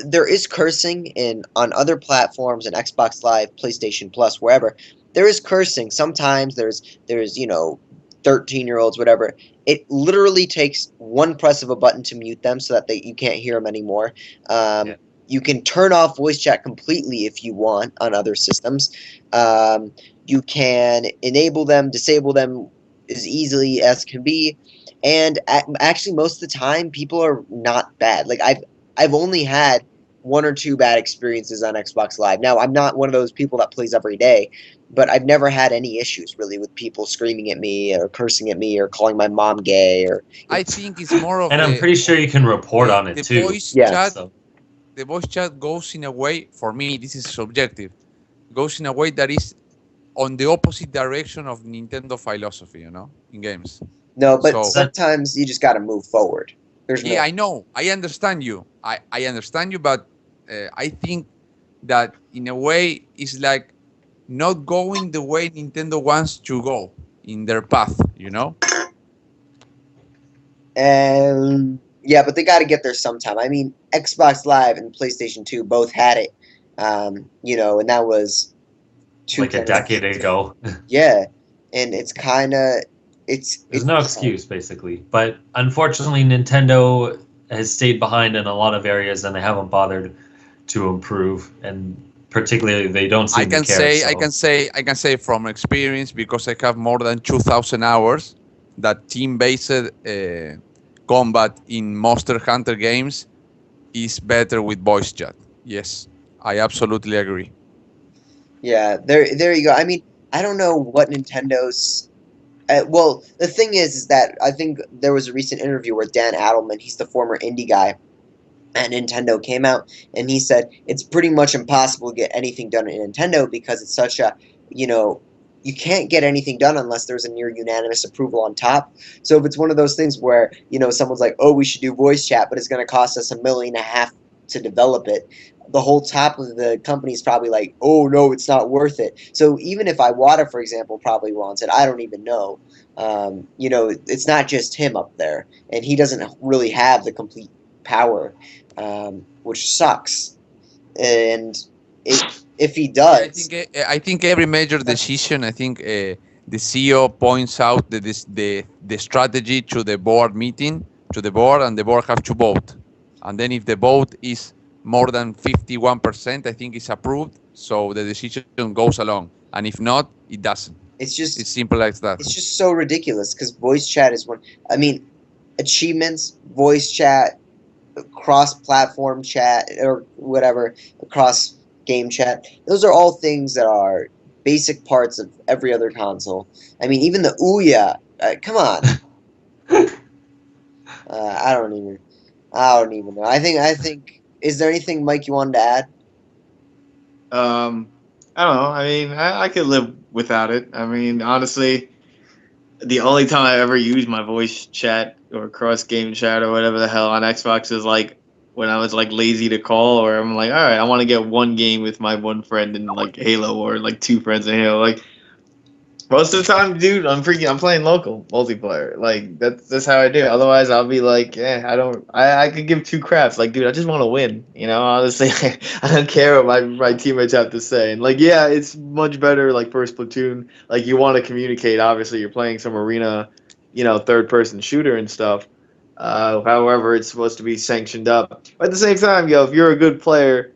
there is cursing on other platforms and Xbox Live, PlayStation Plus, wherever. There is cursing. Sometimes there's 13-year-olds, whatever. It literally takes one press of a button to mute them so that you can't hear them anymore. Yeah. You can turn off voice chat completely if you want on other systems. You can enable them, disable them as easily as can be. And actually, most of the time, people are not bad. Like I've only had one or two bad experiences on Xbox Live. Now, I'm not one of those people that plays every day, but I've never had any issues really with people screaming at me or cursing at me or calling my mom gay or I think it's more of And I'm pretty sure you can report on it the too. voice Yes. chat. So The voice chat goes in a way, for me, this is subjective, goes in a way that is on the opposite direction of Nintendo philosophy, in games. no, but So that sometimes you just got to move forward. There's yeah, no. I know, I understand you. I understand you, but I think that in a way it's like not going the way Nintendo wants to go in their path. And yeah, but they got to get there sometime. I mean, Xbox Live and PlayStation 2 both had it And that was two like a decade generations. ago. Yeah, and it's kind of There's it's no sad. excuse, basically. But unfortunately, Nintendo has stayed behind in a lot of areas, and they haven't bothered to improve. And particularly, they don't I seem to can care. say, I So can say, I can say from experience because I have more than 2,000 hours that team-based combat in Monster Hunter games is better with voice chat. Yes, I absolutely agree. Yeah, there you go. I mean, I don't know what Nintendo's. Well, the thing is that I think there was a recent interview where Dan Adelman, he's the former indie guy at Nintendo, came out and he said it's pretty much impossible to get anything done at Nintendo because it's such a, you know, you can't get anything done unless there's a near unanimous approval on top. So if it's one of those things where, someone's like, oh, we should do voice chat, but it's going to cost us $1.5 million to develop it, the whole top of the company is probably like, oh, no, it's not worth it. So even if Iwata, for example, probably wants it, I don't even know. It's not just him up there, and he doesn't really have the complete power, which sucks. And if he Yeah, does, I think every major decision, I think the CEO points out the strategy to the board meeting, to the board, and the board have to vote. And then if the vote is more than 51%, I think it's approved, so the decision goes along. And if not, it doesn't. it's It's just simple as that. it's just so ridiculous because voice chat is one. I mean, achievements, voice chat, cross-platform chat, or whatever, cross game chat. Those are all things that are basic parts of every other console. I mean, even the Ouya. Come on, I don't even. I don't even know. I think. Is there anything, Mike, you wanted to add? Um, I don't know. I mean, I could live without it. I mean, honestly, the only time I ever used my voice chat or cross game chat or whatever the hell on Xbox is like when I was like lazy to call, or I'm like, all right, I want to get one game with my one friend in like Halo, or like two friends in Halo. Like most of the time, dude, I'm playing local multiplayer. Like that's how I do. Otherwise, I'll be like, I could give two craps. Like, dude, I just want to win. Honestly, I don't care what my teammates have to say. And like, yeah, it's much better. Like first platoon, like you want to communicate. Obviously, you're playing some arena, third person shooter and stuff. However, it's supposed to be sanctioned up. But at the same time, if you're a good player,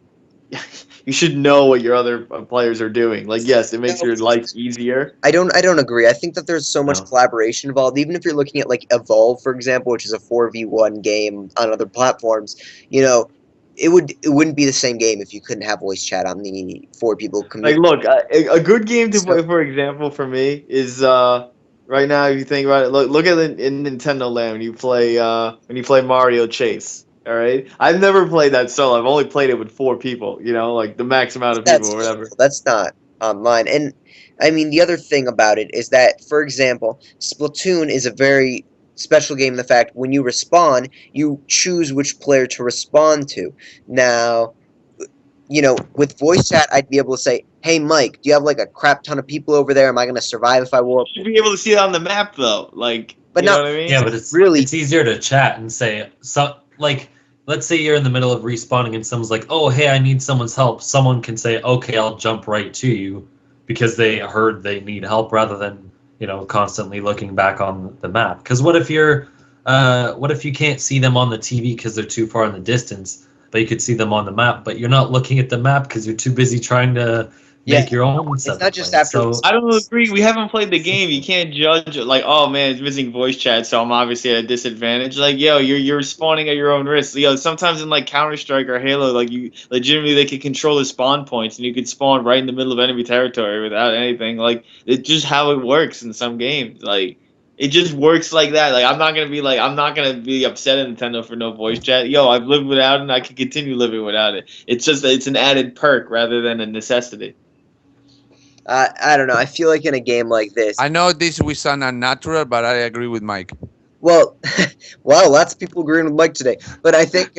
you should know what your other players are doing. Like, yes, it makes No, your life easier. I don't agree. I think that there's so much no. collaboration involved. Even if you're looking at like Evolve, for example, which is a 4v1 game on other platforms, you know, it wouldn't be the same game if you couldn't have voice chat on the four people Like, community. look, a good game to So play, for example, for me is right now. If you think about it, look at it in Nintendo Land when you play Mario Chase. All right, I've never played that solo. I've only played it with four people. Like the max amount of people that's or whatever. local. That's not online. And I mean, the other thing about it is that, for example, Splatoon is a very special game in the fact when you respawn, you choose which player to respond to. Now, with voice chat, I'd be able to say, "Hey, Mike, do you have like a crap ton of people over there? Am I going to survive if I You warp?" should be able to see it on the map though. Like, But you know not what I mean? Yeah, but really. it's easier to chat and say so. Like, let's say you're in the middle of respawning and someone's like, "Oh, hey, I need someone's help." Someone can say, "Okay, I'll jump right to you," because they heard they need help rather than constantly looking back on the map. Because what if you can't see them on the TV because they're too far in the distance, but you could see them on the map, but you're not looking at the map because you're too busy trying to Yeah, make your own it's not separate just plane. after So I don't respawns. agree. We haven't played the game. You can't judge it like, oh man, it's missing voice chat, so I'm obviously at a disadvantage. Like, yo, you're spawning at your own risk. Sometimes in like Counter Strike or Halo, like you legitimately they can control the spawn points, and you could spawn right in the middle of enemy territory without anything. Like, it's just how it works in some games. Like, it just works like that. Like, I'm not gonna be upset at Nintendo for no voice chat. Yo, I've lived without it, and I can continue living without it. It's an added perk rather than a necessity. I don't know. I feel like in a game like this, I know this will sound unnatural, but I agree with Mike. well, wow, lots of people agreeing with Mike today. But I think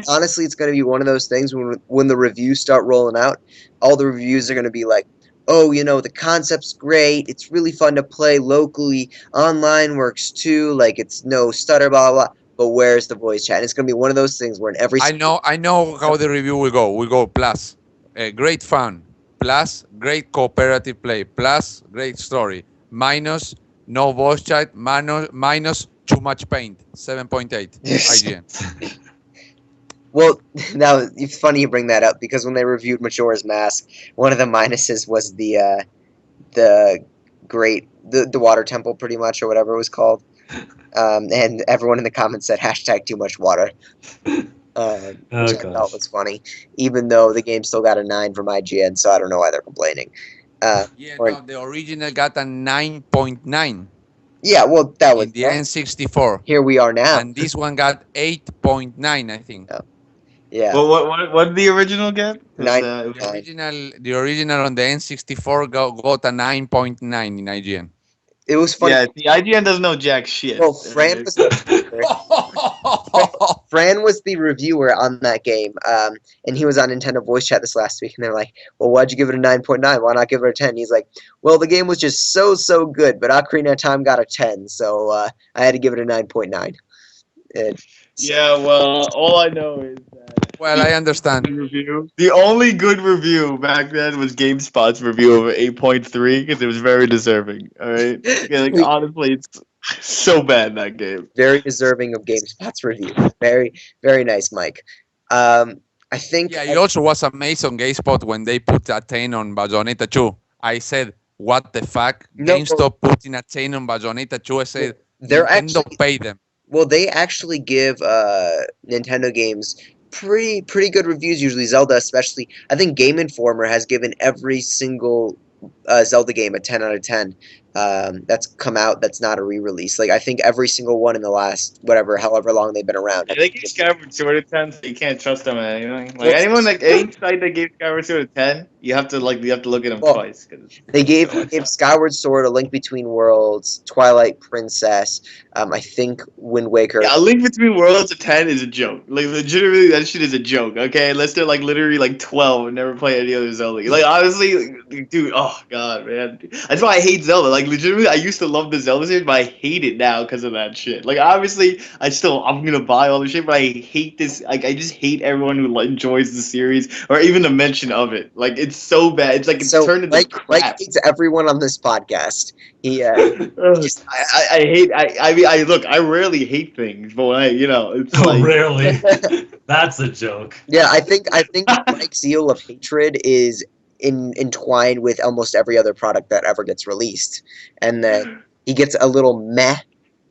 honestly, it's going to be one of those things when the reviews start rolling out, all the reviews are going to be like, "Oh, the concept's great. It's really fun to play locally. Online works too. Like it's no stutter, blah blah." Blah. But where's the voice chat? And it's going to be one of those things where in every I know how the review will go. We go plus. great fun, plus great cooperative play, plus great story, minus no voice chat, minus too much paint, 7.8 IGN. Well, now it's funny you bring that up because when they reviewed Majora's Mask, one of the minuses was the the water temple, pretty much, or whatever it was called. And everyone in the comments said hashtag too much water, which Oh I thought gosh. was funny, even though the game still got a 9 from IGN, so I don't know why they're complaining. Yeah, Or no, the original got a 9.9 yeah, well, that was in the N64, here we are now. and this one got 8.9, I think. Yeah, Well, what did the original get? 'Cause, 9.9. The original on the N64 got a 9.9 in IGN. It was funny. yeah, the IGN doesn't know jack shit. Well, Fran was the reviewer. Fran was the reviewer on that game, and he was on Nintendo Voice Chat this last week, and they're like, "Well, why'd you give it a 9.9? Why not give it a 10?" He's like, "Well, the game was just so good, but Ocarina of Time got a 10, so I had to give it a 9.9." And so, Yeah, well, all I know is that Well, I understand. the only good review back then was GameSpot's review of 8.3 because it was very deserving. All right, like honestly, it's so bad that game. very deserving of GameSpot's review. Very nice, Mike. I think Yeah, it also was amazed on GameSpot when they put a 10 on Bayonetta 2. I said, what the fuck? no, GameStop putting a 10 on Bayonetta 2. I said, they're Nintendo actually pay them. well, they actually give Nintendo games pretty good reviews usually. Zelda, especially. I think Game Informer has given every single Zelda game a 10 out of 10. That's come out. That's not a re-release. Like I think every single one in the last however long they've been around. Yeah, they gave Skyward Sword a 10, so you can't trust them on anything. Like Well, anyone, like any site that gave Skyward Sword a 10, you have to look at them well, twice because they so gave much gave stuff. Skyward Sword, A Link Between Worlds, Twilight Princess. I think Wind Waker. Yeah, A Link Between Worlds a 10 is a joke. Like legitimately, that shit is a joke. Okay, unless they're like literally like 12 and never play any other Zelda. Like honestly, dude, oh god, man, that's why I hate Zelda. Like legitimately, I used to love the Zelda series, but I hate it now because of that shit. Like obviously, I'm gonna buy all the shit, but I hate this. Like I just hate everyone who enjoys the series or even the mention of it. Like it's so bad. It's like it's So turned into Mike crap. hates everyone on this podcast. He Ugh. just I hate I mean I look I rarely hate things but when I it's Oh, like really? That's a joke. yeah. I think Mike's zeal of hatred is entwined with almost every other product that ever gets released, and then he gets a little meh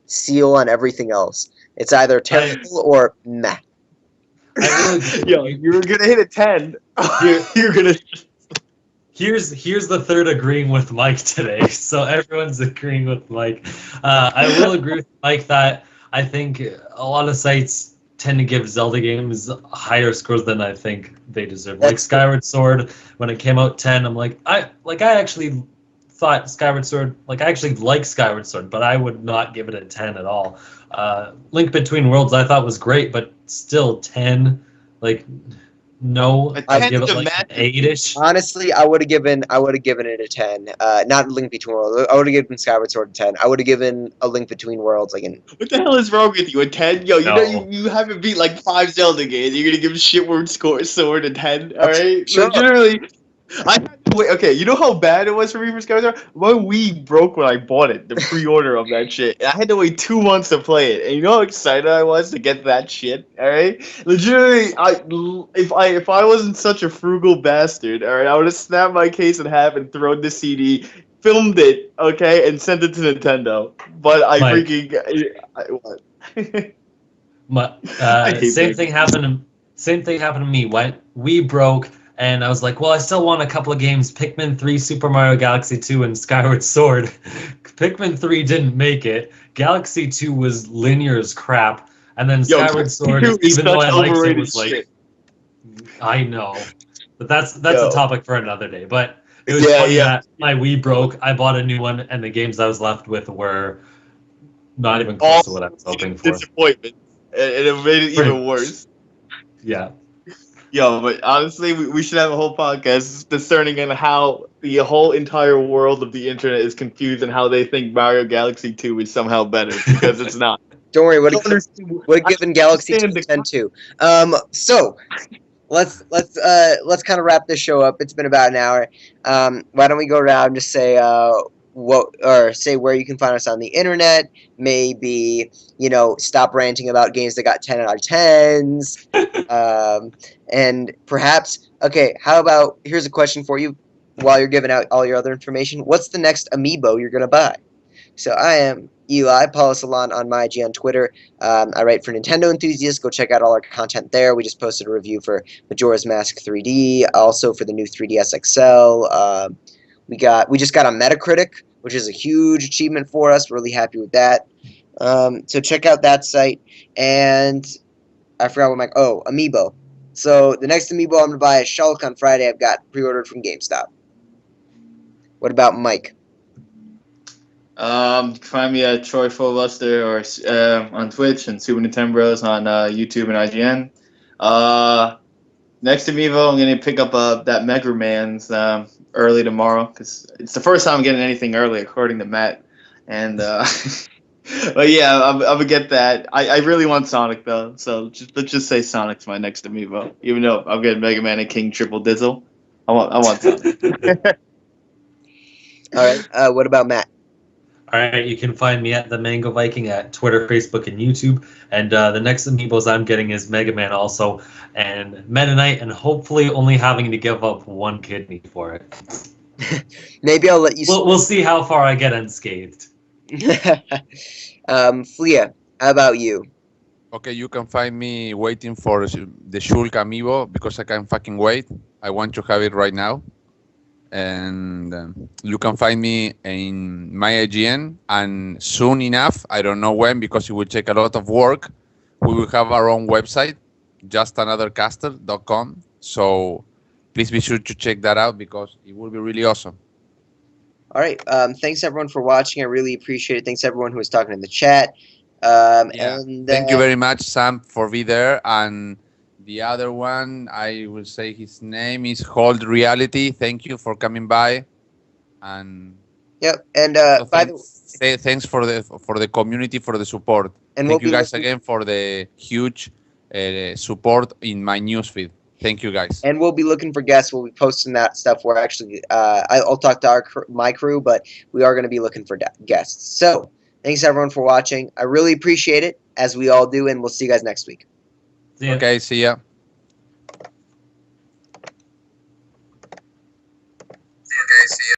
seal on everything else. It's either terrible or meh. I will agree with yo you. you're gonna hit a 10 Here, you're gonna here's the third agreeing with Mike today. So everyone's agreeing with Mike. I will agree with Mike that I think a lot of sites tend to give Zelda games higher scores than I think they deserve. Like That's Skyward Sword, when it came out 10, I'm like I actually thought Skyward Sword, like I actually like Skyward Sword, but I would not give it a 10 at all. Link Between Worlds I thought was great, but still 10, like no, a I'd 10 give is it a like an masterpiece 8ish. honestly, I would have given it a 10. Not Link Between Worlds. I would have given Skyward Sword a 10. I would have given A Link Between Worlds like an what the hell is wrong with you a 10 yo you know No. you haven't beat like 5 Zelda games you're gonna give Shitward Sword a 10 all okay, right sure. legitimately I had to wait. Okay, you know how bad it was for me for Skyward Sword? My Wii broke when I bought it, the pre-order of that shit. And I had to wait 2 months to play it. And you know how excited I was to get that shit? Alright? Legitimately, if I wasn't such a frugal bastard, alright, I would have snapped my case in half and thrown the CD, filmed it, okay, and sent it to Nintendo. But I Mike, freaking what? my, I hate same that thing game. happened. Same thing happened to me. When we broke, and I was like, well, I still want a couple of games: Pikmin 3, Super Mario Galaxy 2, and Skyward Sword. Pikmin 3 didn't make it. Galaxy 2 was linear as crap, and then Yo, Skyward Sword, 2 is even though such I liked it, overrated was like, shit. I know, but that's a Yo. topic for another day. But it was Yeah, funny yeah. that my Wii broke. I bought a new one, and the games I was left with were not even close All to what I was hoping for. disappointment, and it made it Pretty even much. worse. Yeah. Yo, but honestly, we should have a whole podcast discerning on how the whole entire world of the internet is confused and how they think Mario Galaxy 2 is somehow better because it's not. Don't worry, I don't understand. would have I given don't Galaxy 2 understand a the 10 too. So let's kind of wrap this show up. It's been about an hour. Why don't we go around and just say what or say where you can find us on the internet? Maybe stop ranting about games that got 10 out of 10s. And perhaps how about here's a question for you while you're giving out all your other information. What's the next amiibo you're gonna buy? So I am Eli, Paulo Salon on my IG on Twitter. I write for Nintendo Enthusiasts. Go check out all our content there. We just posted a review for Majora's Mask 3D, also for the new 3DS XL. We just got a Metacritic, which is a huge achievement for us. Really happy with that. So check out that site. And I forgot what Amiibo. So the next Amiibo I'm gonna buy is Shulk on Friday. I've got pre-ordered from GameStop. What about Mike? Find me at Troy Fullbuster or on Twitch and Super Nintendo Bros on YouTube and IGN. Next amiibo, I'm gonna pick up that Mega Man's early tomorrow because it's the first time I'm getting anything early, according to Matt. And but yeah, I'm gonna get that. I really want Sonic though, so let's just say Sonic's my next amiibo. Even though I'm getting Mega Man and King Triple Dizzle, I want Sonic. All right. What about Matt? All right, you can find me at the Mango Viking at Twitter, Facebook, and YouTube. And the next amiibos I'm getting is Mega Man also, and Meta Knight, and hopefully only having to give up one kidney for it. Maybe I'll let you. We'll see how far I get unscathed. Flea, how about you? Okay, you can find me waiting for the Shulk amiibo because I can't fucking wait. I want to have it right now. And you can find me in my IGN. And soon enough, I don't know when because it will take a lot of work, we will have our own website, justanothercaster.com. So please be sure to check that out because it will be really awesome. All right. Thanks everyone for watching. I really appreciate it. Thanks everyone who was talking in the chat. Yeah. And Thank you very much, Sam, for being there. And the other one, I will say his name is Hold Reality. Thank you for coming by. And yep. And also by the thanks for the community for the support. and we'll Thank you be guys looking again for the huge support in my newsfeed. Thank you guys. and we'll be looking for guests. We'll be posting that stuff. We're actually I'll talk to my crew, but we are going to be looking for guests. So thanks everyone for watching. I really appreciate it, as we all do, and we'll see you guys next week. See ya. Okay, see ya. Okay. See you.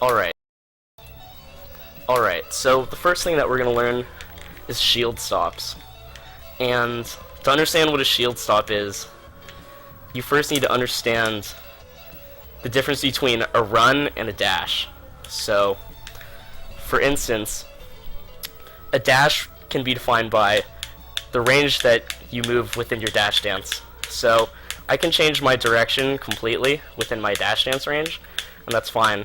Alright. Alright, so the first thing that we're going to learn is shield stops. And to understand what a shield stop is, you first need to understand the difference between a run and a dash. So, for instance, a dash can be defined by the range that you move within your dash dance. So, I can change my direction completely within my dash dance range, and that's fine.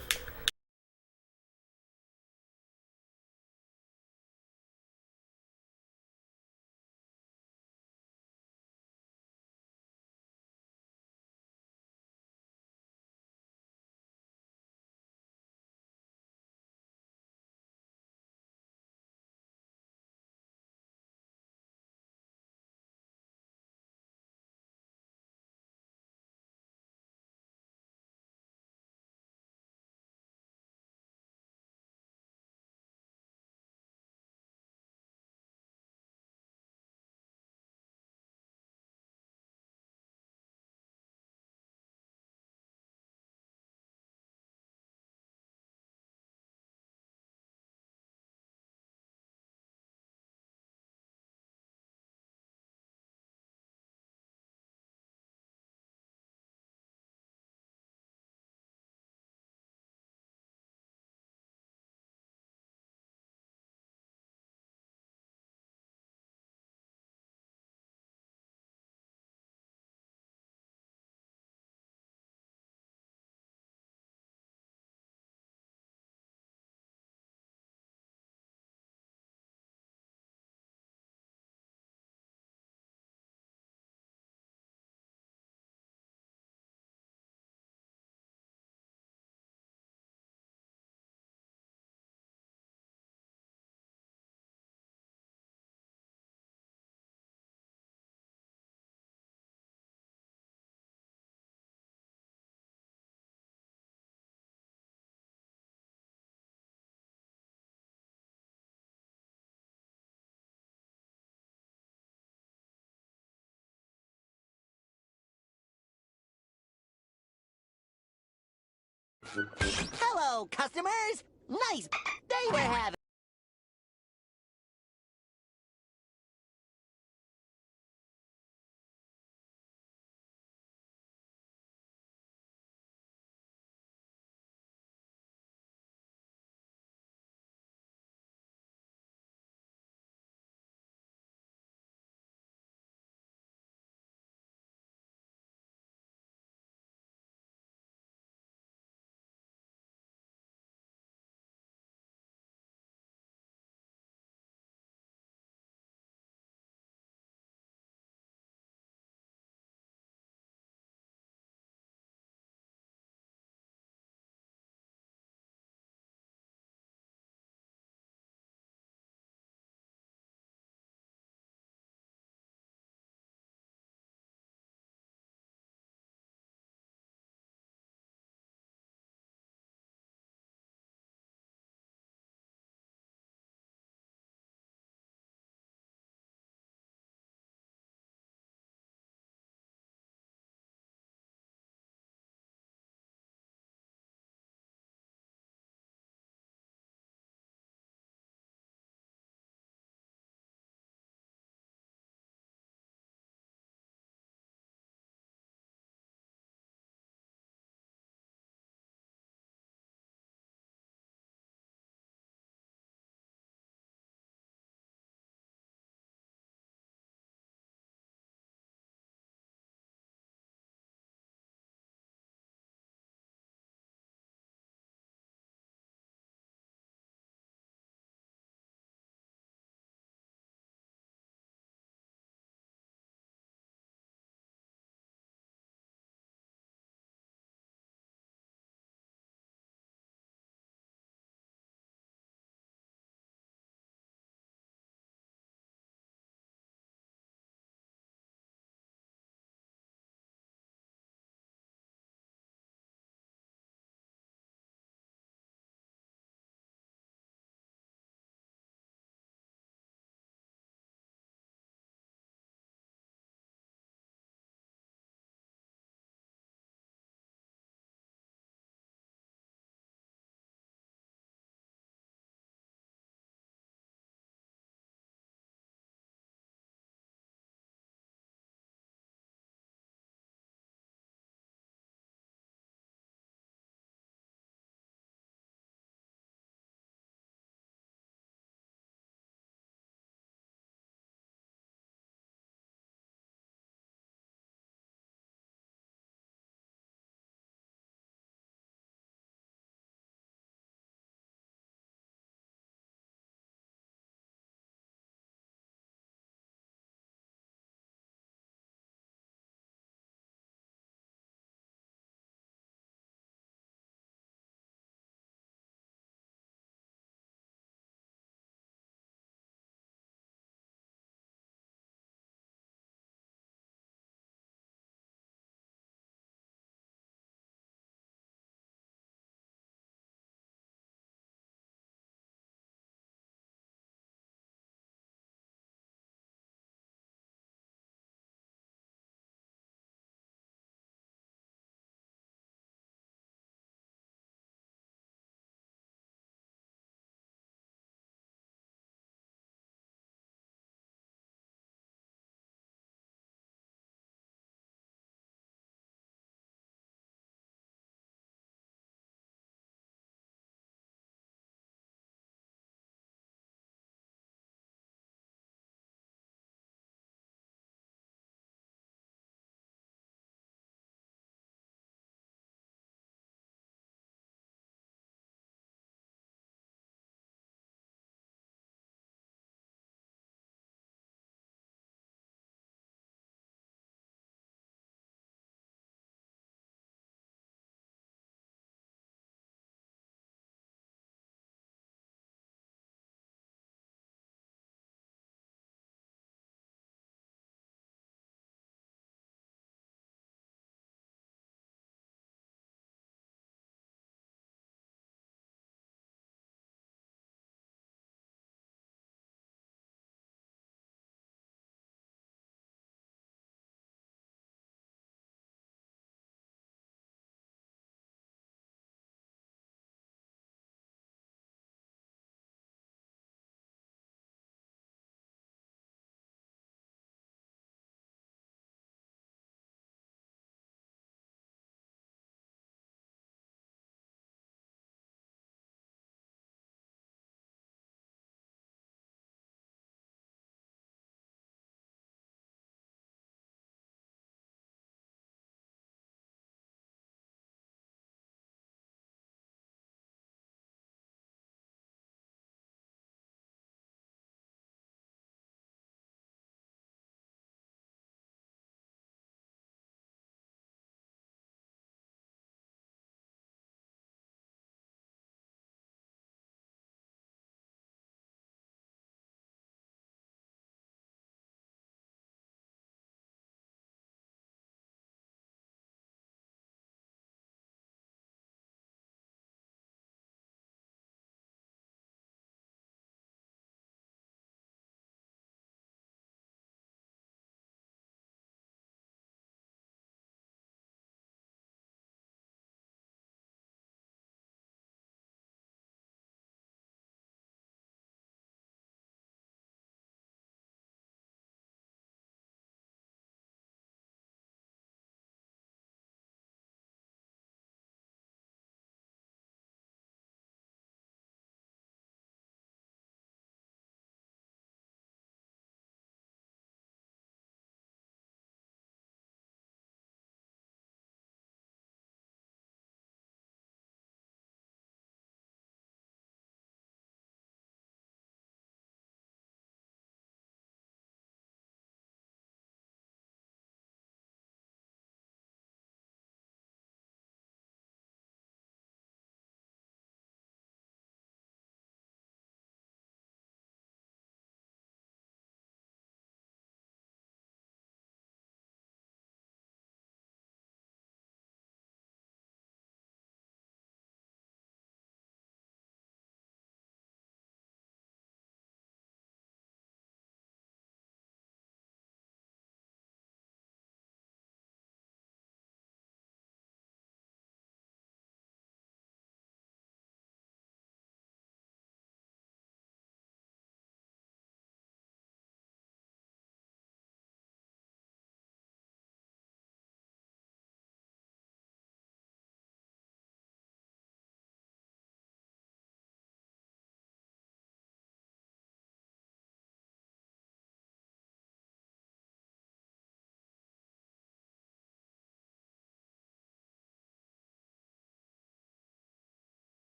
Hello, customers! Nice day we're having!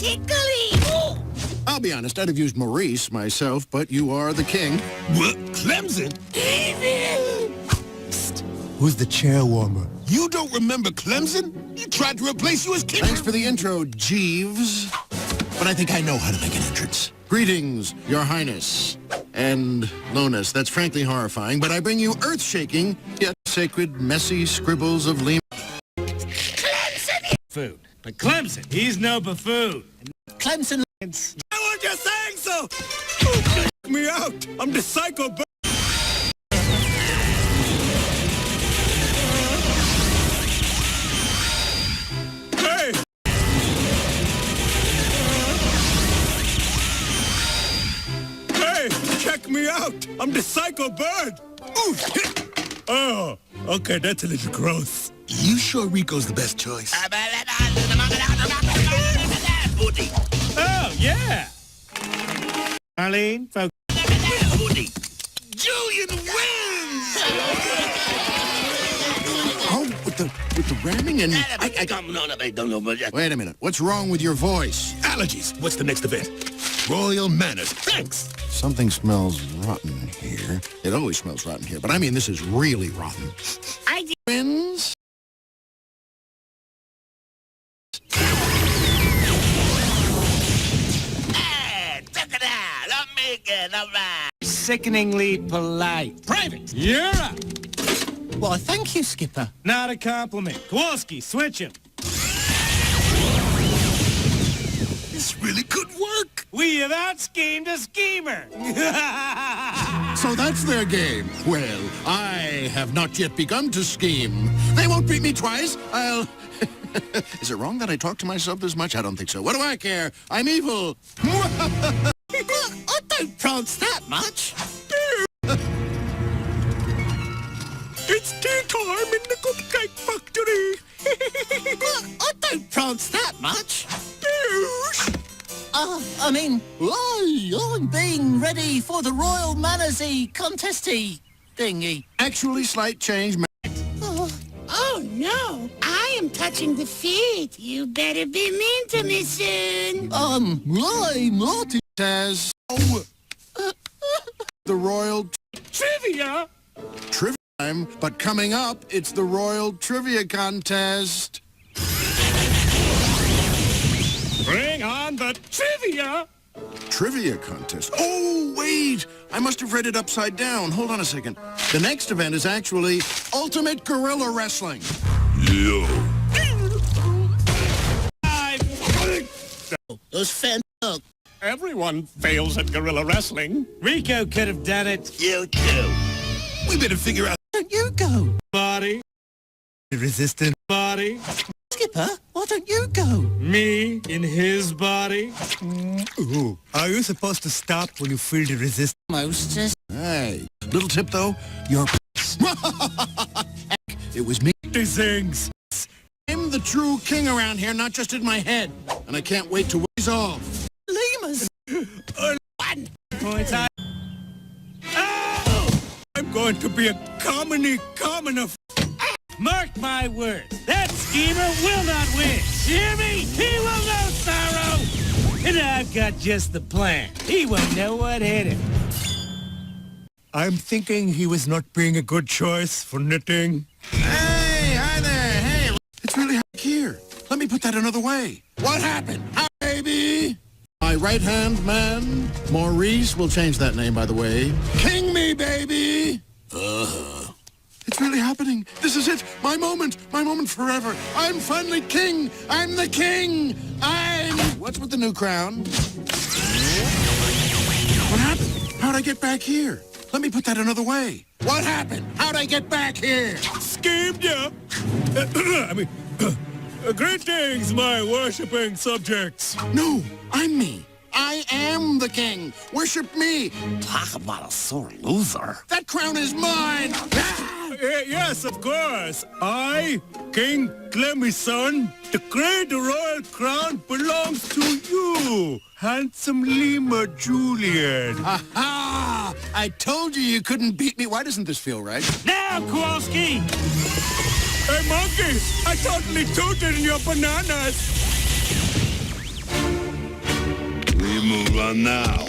tickly. I'll be honest, I'd have used Maurice myself, but you are the king. What? Clemson? Evil. Who's the chair warmer? You don't remember Clemson? He tried to replace you as king. Thanks for the intro, Jeeves. But I think I know how to make an entrance. Greetings, Your Highness. And Lonus, that's frankly horrifying, but I bring you earth-shaking, yet sacred, messy scribbles of Lima. Food. But Clemson, he's no buffoon. Clemson. I want you saying so! Oh, me out! I'm the psycho. Hey! Hey! Check me out! I'm the psycho bird! Ooh, oh, okay, that's a little gross. You sure Rico's the best choice? Oh, yeah! Arlene, folks. Julian wins! Oh, with the ramming and... Wait a minute, what's wrong with your voice? Allergies. What's the next event? Royal manners. Thanks. Something smells rotten here. It always smells rotten here, but I mean this is really rotten. Wins? Sickeningly polite. Private, you're up. Well, thank you, Skipper. Not a compliment. Kowalski, switch him. This really could work. We have out-schemed a schemer. So that's their game. Well, I have not yet begun to scheme. They won't beat me twice. I'll... Is it wrong that I talk to myself this much? I don't think so. What do I care? I'm evil. I don't prance that much. It's tea time in the cupcake factory. I don't prance that much. I mean, I'm being ready for the Royal Manners-y contesty thingy. Actually, slight change. Oh, no. I am touching the feet. You better be mean to me soon. I'm not. Says... Oh, the Royal... Trivia? Trivia time, but coming up, it's the Royal Trivia Contest. Bring on the trivia. Trivia contest. Oh, wait! I must have read it upside down. Hold on a second. The next event is actually Ultimate Gorilla Wrestling. Yo. Those fans. Everyone fails at gorilla wrestling. Rico could have done it. You too. We better figure out... Why don't you go? Body. Resistant. Body. Skipper, why don't you go? Me in his body. Ooh. Are you supposed to stop when you feel the resistance? Most. Hey, little tip though, your... It was me. These things. I'm the true king around here, not just in my head. And I can't wait to ease off. Lemurs. Points I... Oh! I'm going to be a commoner. Mark my words. That schemer will not win. Hear me? He will know sorrow. And I've got just the plan. He won't know what hit him. I'm thinking he was not being a good choice for knitting. Hey, hi there, hey. It's really here. Let me put that another way. What happened? Hi, baby. My right-hand man, Maurice, will change that name, by the way. King me, baby. It's really happening. This is it. My moment forever. I'm finally king. I'm the king. What's with the new crown? What happened? How'd I get back here? Let me put that another way. What happened? How'd I get back here? Schemed ya. Greetings, my worshipping subjects. No, I'm me. I am the king. Worship me. Talk about a sore loser. That crown is mine. Yes, of course. I, King Clemmy's son, decree the royal crown belongs to you, handsome lemur Julian. Aha! I told you couldn't beat me. Why doesn't this feel right? Now, Kowalski! Hey, monkey! I totally tooted in your bananas! move on now.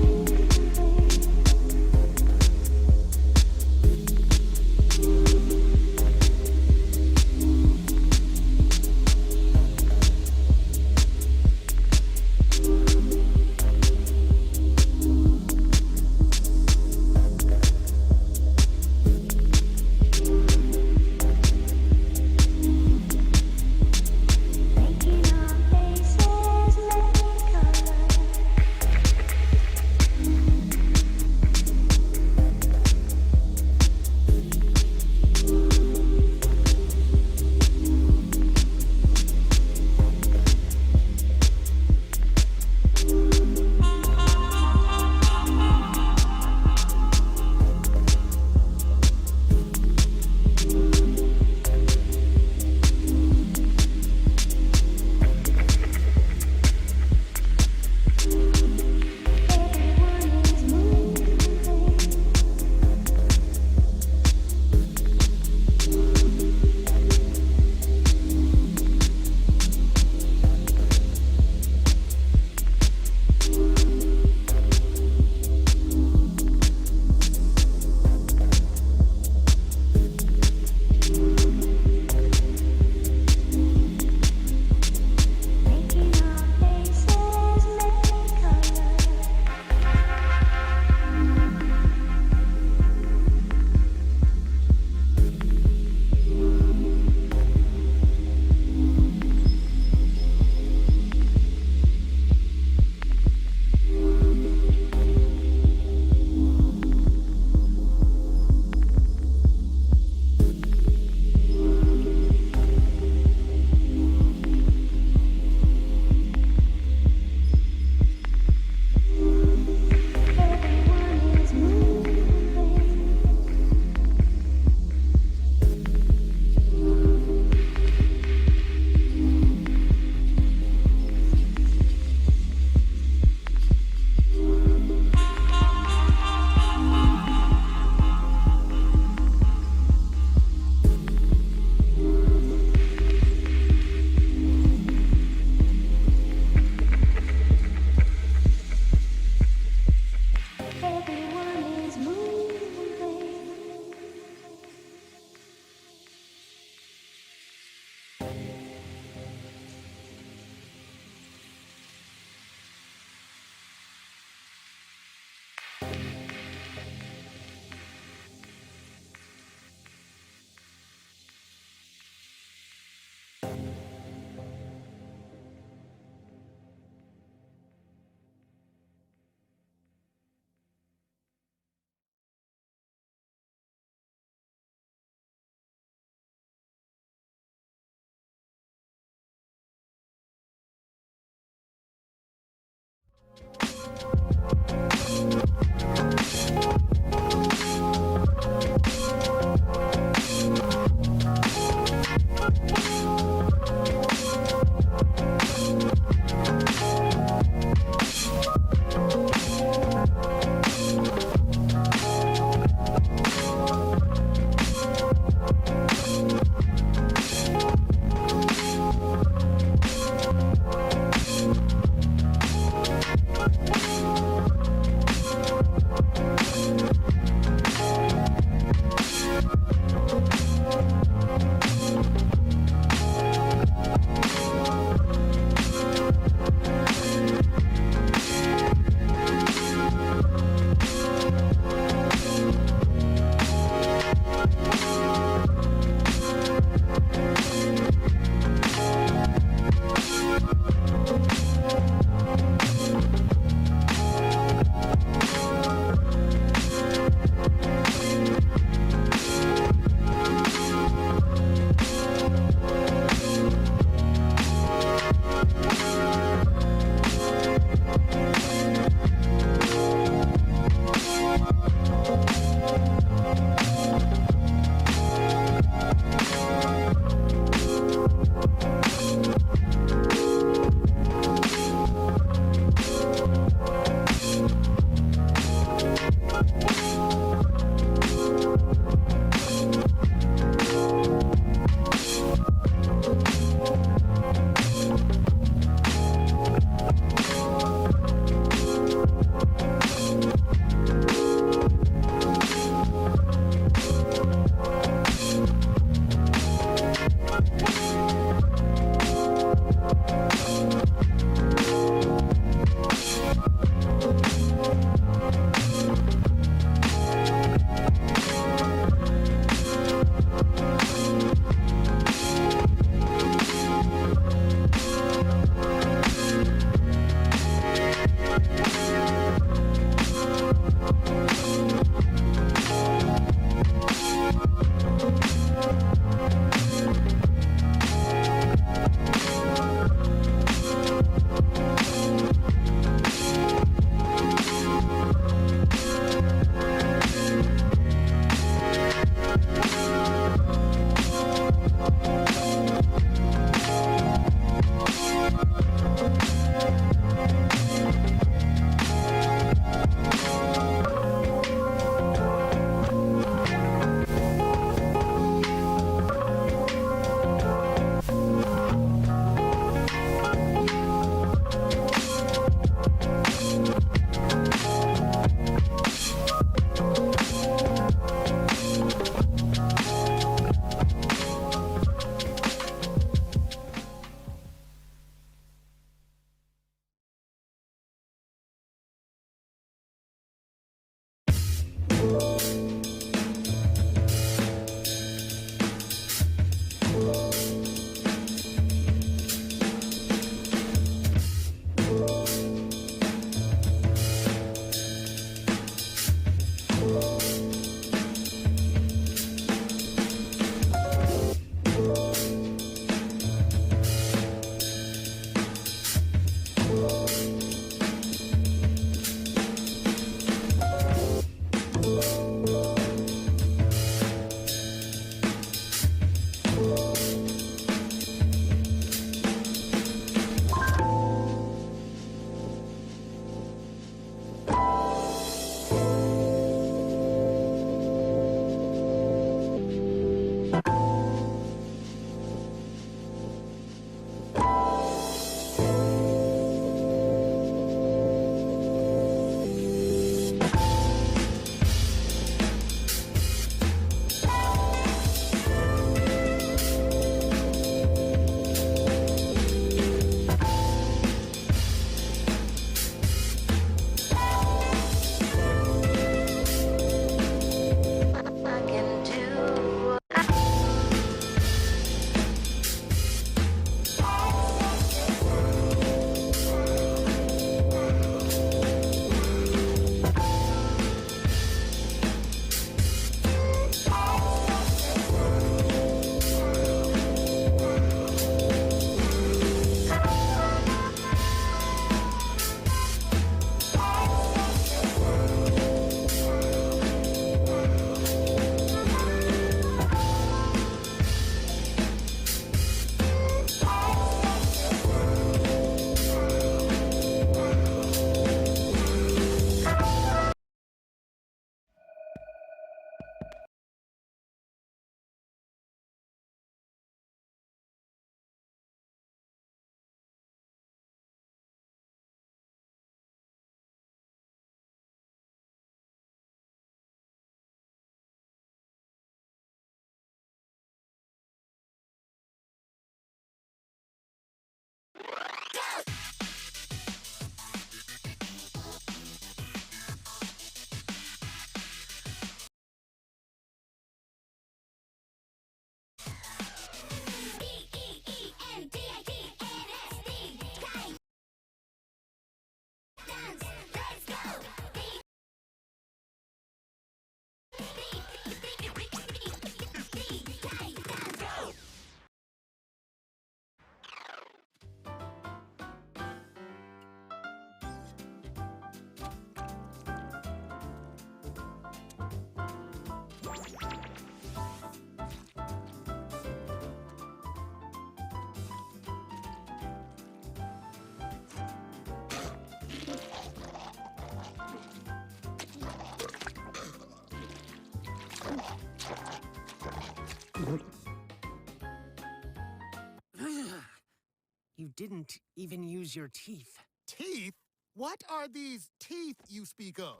didn't even use your teeth. Teeth? What are these teeth you speak of?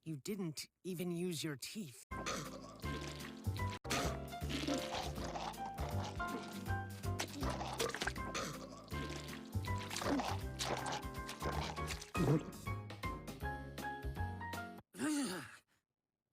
You didn't even use your teeth.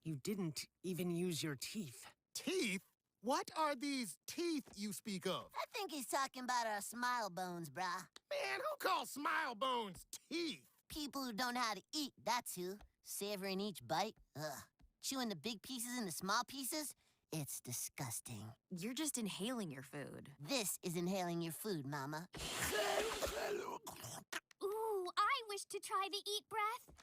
You didn't even use your teeth. Teeth? What are these teeth you speak of? I think he's talking about our smile bones, brah. Man, who calls smile bones teeth? People who don't know how to eat, that's who. Savoring each bite, ugh. Chewing the big pieces into small pieces, it's disgusting. You're just inhaling your food. This is inhaling your food, Mama. Ooh, I wish to try the eat breath.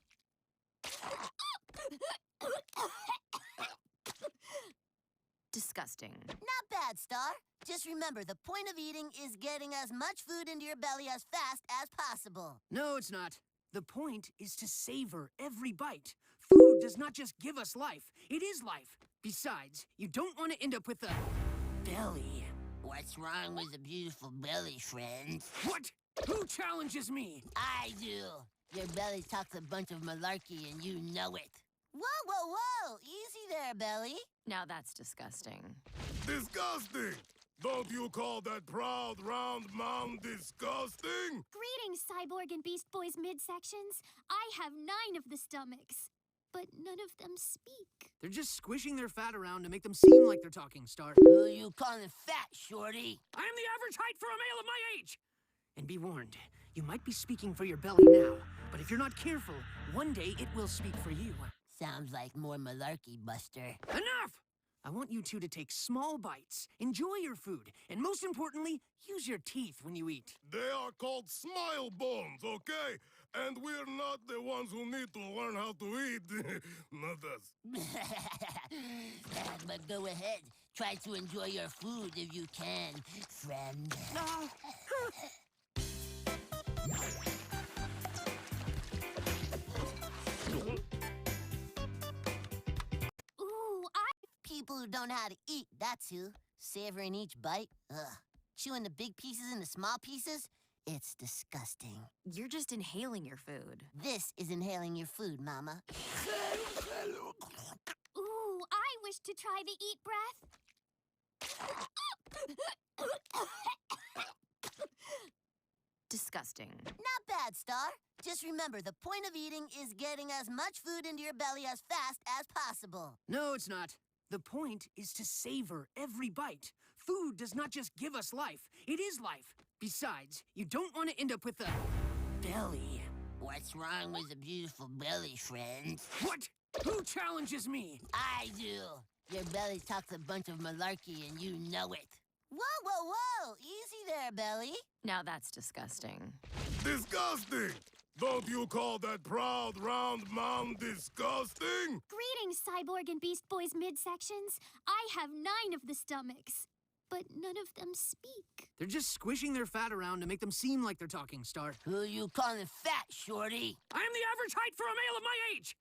Disgusting. Not bad, Star. Just remember, the point of eating is getting as much food into your belly as fast as possible. No, it's not. The point is to savor every bite. Food does not just give us life, it is life. Besides, you don't want to end up with a belly. What's wrong with a beautiful belly, friend? What? Who challenges me? I do. Your belly talks a bunch of malarkey and you know it. Whoa, whoa, whoa! Easy there, belly. Now that's disgusting. Disgusting! Don't you call that proud round mound disgusting? Greetings, Cyborg and Beast Boys midsections. I have 9 of the stomachs, but none of them speak. They're just squishing their fat around to make them seem like they're talking, Star. Who you calling fat, shorty? I am the average height for a male of my age! And be warned, you might be speaking for your belly now, but if you're not careful, one day it will speak for you. Sounds like more malarkey, Buster. Enough! I want you two to take small bites, enjoy your food, and most importantly, use your teeth when you eat. They are called smile bones, okay? And we're not the ones who need to learn how to eat. Not us. But go ahead. Try to enjoy your food if you can, friend. Ooh, People who don't know how to eat, that's who. Savoring each bite, ugh. Chewing the big pieces into small pieces, it's disgusting. You're just inhaling your food. This is inhaling your food, Mama. Ooh, I wish to try the eat breath. Disgusting. Not bad, Star. Just remember, the point of eating is getting as much food into your belly as fast as possible. No, it's not. The point is to savor every bite. Food does not just give us life, it is life. Besides, you don't want to end up with a belly. What's wrong with a beautiful belly, friend? What? Who challenges me? I do. Your belly talks a bunch of malarkey and you know it. Whoa, whoa, whoa! Easy there, belly. Now that's disgusting. Disgusting! Don't you call that proud round mound disgusting? Greetings, Cyborg and Beast Boys midsections. I have 9 of the stomachs, but none of them speak. They're just squishing their fat around to make them seem like they're talking, Star. Who you calling fat, shorty? I am the average height for a male of my age!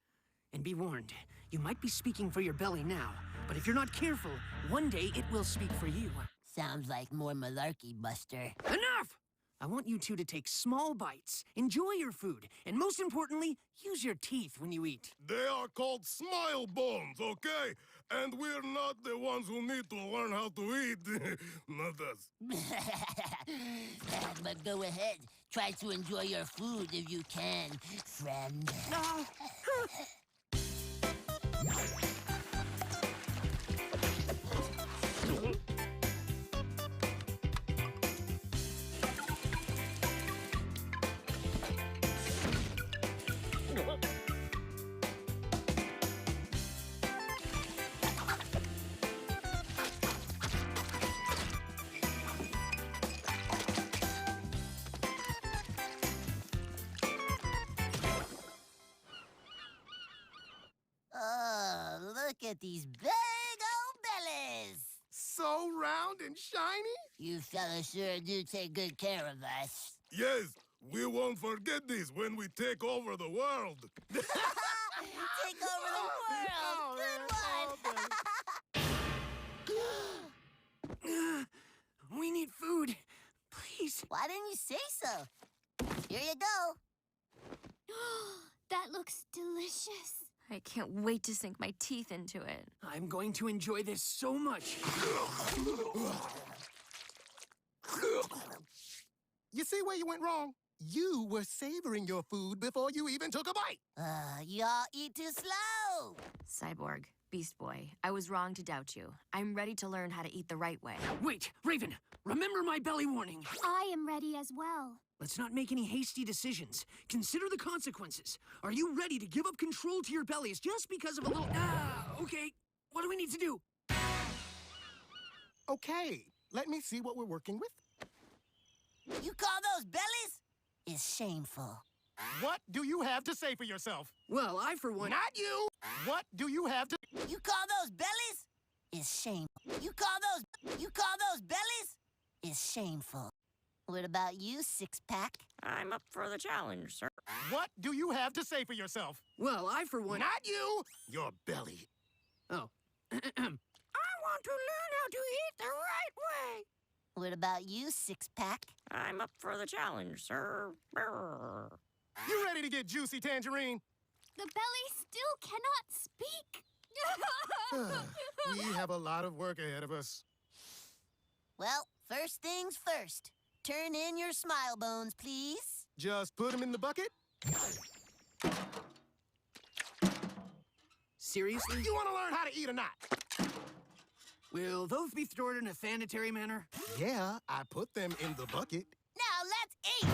And be warned, you might be speaking for your belly now, but if you're not careful, one day it will speak for you. Sounds like more malarkey, Buster. Enough! I want you two to take small bites, enjoy your food, and most importantly, use your teeth when you eat. They are called smile bones, okay? And we're not the ones who need to learn how to eat. Not us. But go ahead. Try to enjoy your food if you can, friend. at these big old bellies. So round and shiny? You fellas sure do take good care of us. Yes, we won't forget this when we take over the world. Take over the world. Good one. We need food. Please. Why didn't you say so? Here you go. That looks delicious. I can't wait to sink my teeth into it. I'm going to enjoy this so much. You see where you went wrong? You were savoring your food before you even took a bite. Y'all eat too slow. Cyborg, Beast Boy, I was wrong to doubt you. I'm ready to learn how to eat the right way. Wait, Raven, remember my belly warning. I am ready as well. Let's not make any hasty decisions. Consider the consequences. Are you ready to give up control to your bellies just because of a little... okay. What do we need to do? Okay, let me see what we're working with. You call those bellies? It's shameful. What do you have to say for yourself? Well, I, for one... Not you! What do you have to... You call those bellies? It's shameful. You call those bellies? It's shameful. What about you, six-pack? I'm up for the challenge, sir. What do you have to say for yourself? Well, I, for one... Not you! Your belly. Oh. I want to learn how to eat the right way. What about you, six-pack? I'm up for the challenge, sir. Brr. You ready to get juicy, Tangerine? The belly still cannot speak. We have a lot of work ahead of us. Well, first things first. Turn in your smile bones, please. Just put them in the bucket. Seriously? You want to learn how to eat or not? Will those be stored in a sanitary manner? Yeah, I put them in the bucket. Now let's eat!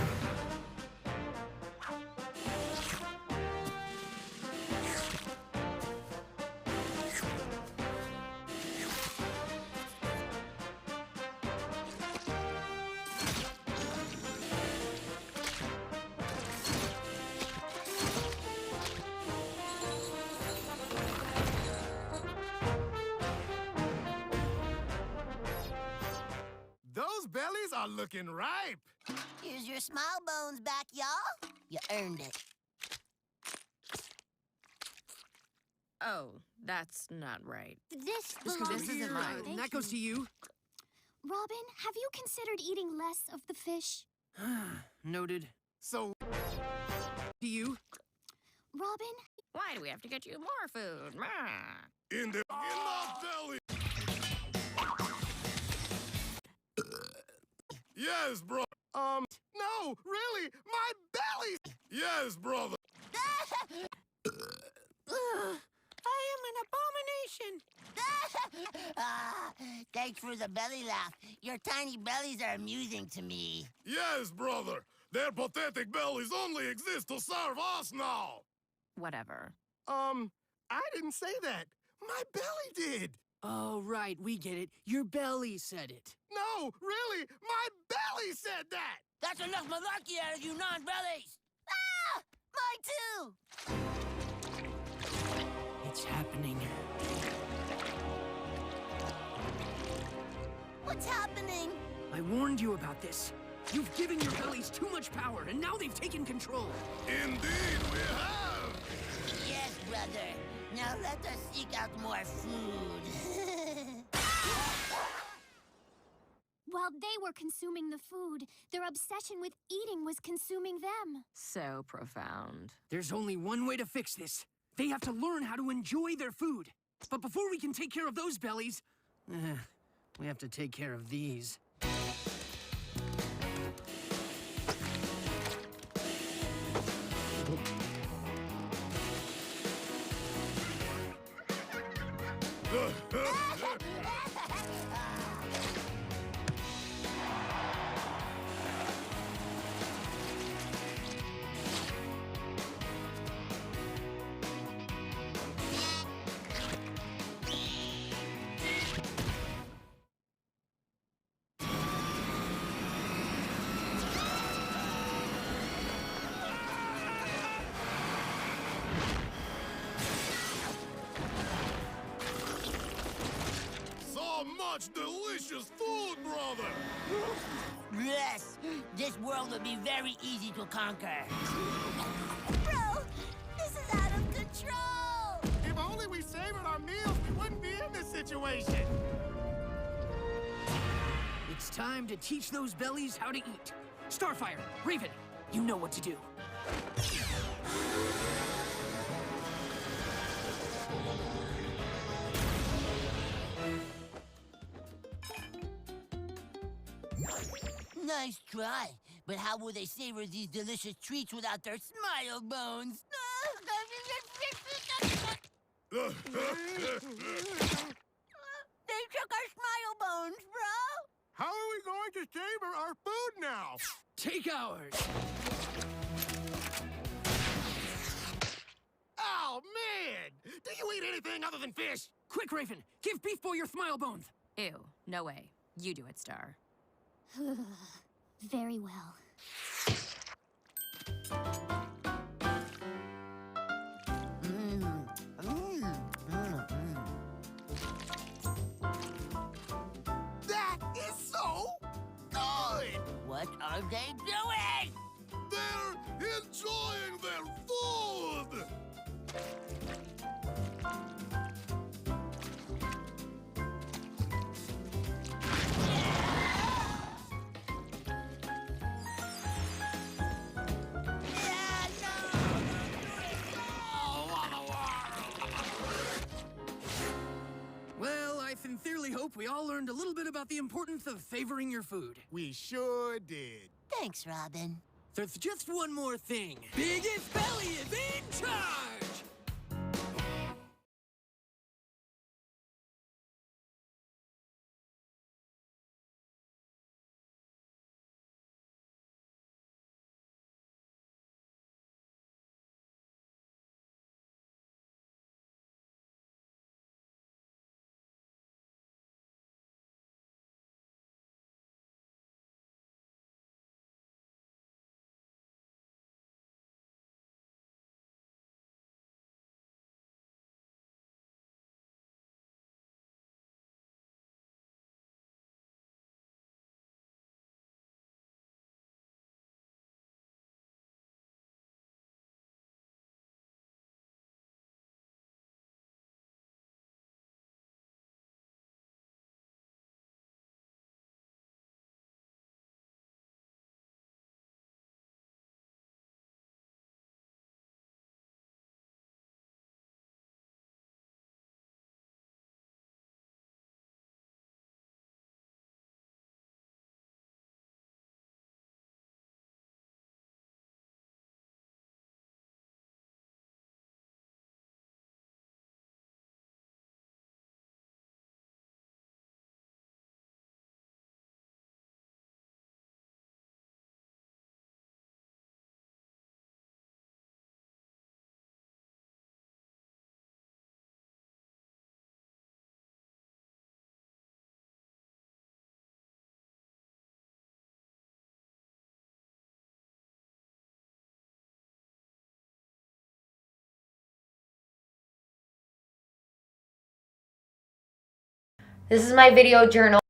Those bellies are looking ripe. Here's your smile bones back, y'all. You earned it. Oh, that's not right. This This goes belongs This to isn't you, mine. and Thank that goes to you. Robin, have you considered eating less of the fish? Noted. So, To you. Robin, Why do we have to get you more food? Meh. in the belly. Yes, bro. No, really, my belly. Yes, brother. I am an abomination. Thanks for the belly laugh. Your tiny bellies are amusing to me. Yes, brother. Their pathetic bellies only exist to serve us now. Whatever. I didn't say that. My belly did. Oh, right, we get it. Your belly said it. No, really, my belly said that. That's enough malarkey out of you non-bellies. Ah! Mine too. It's happening. What's happening? I warned you about this. You've given your bellies too much power, and now they've taken control. Indeed, we have. Yes, brother. Now let us seek out more food. while they were consuming the food, their obsession with eating was consuming them. So profound. There's only one way to fix this. They have to learn how to enjoy their food. But before we can take care of those bellies, we have to take care of these. much delicious food, brother! Yes, this world would be very easy to conquer. Bro, this is out of control! If only we savored our meals, we wouldn't be in this situation. It's time to teach those bellies how to eat. Starfire, Raven, you know what to do. Nice try, but how will they savor these delicious treats without their smile bones? They took our smile bones, bro! How are we going to savor our food now? Take ours! Oh, man! Do you eat anything other than fish? Quick, Raven, give Beef Boy your smile bones! Ew, no way. You do it, Star. Very well. That is so good! What are they doing? They're enjoying their food! Well, I sincerely hope we all learned a little bit about the importance of favoring your food. We sure did. Thanks, Robin. There's just one more thing. Biggest Belly is in charge! This is my video journal.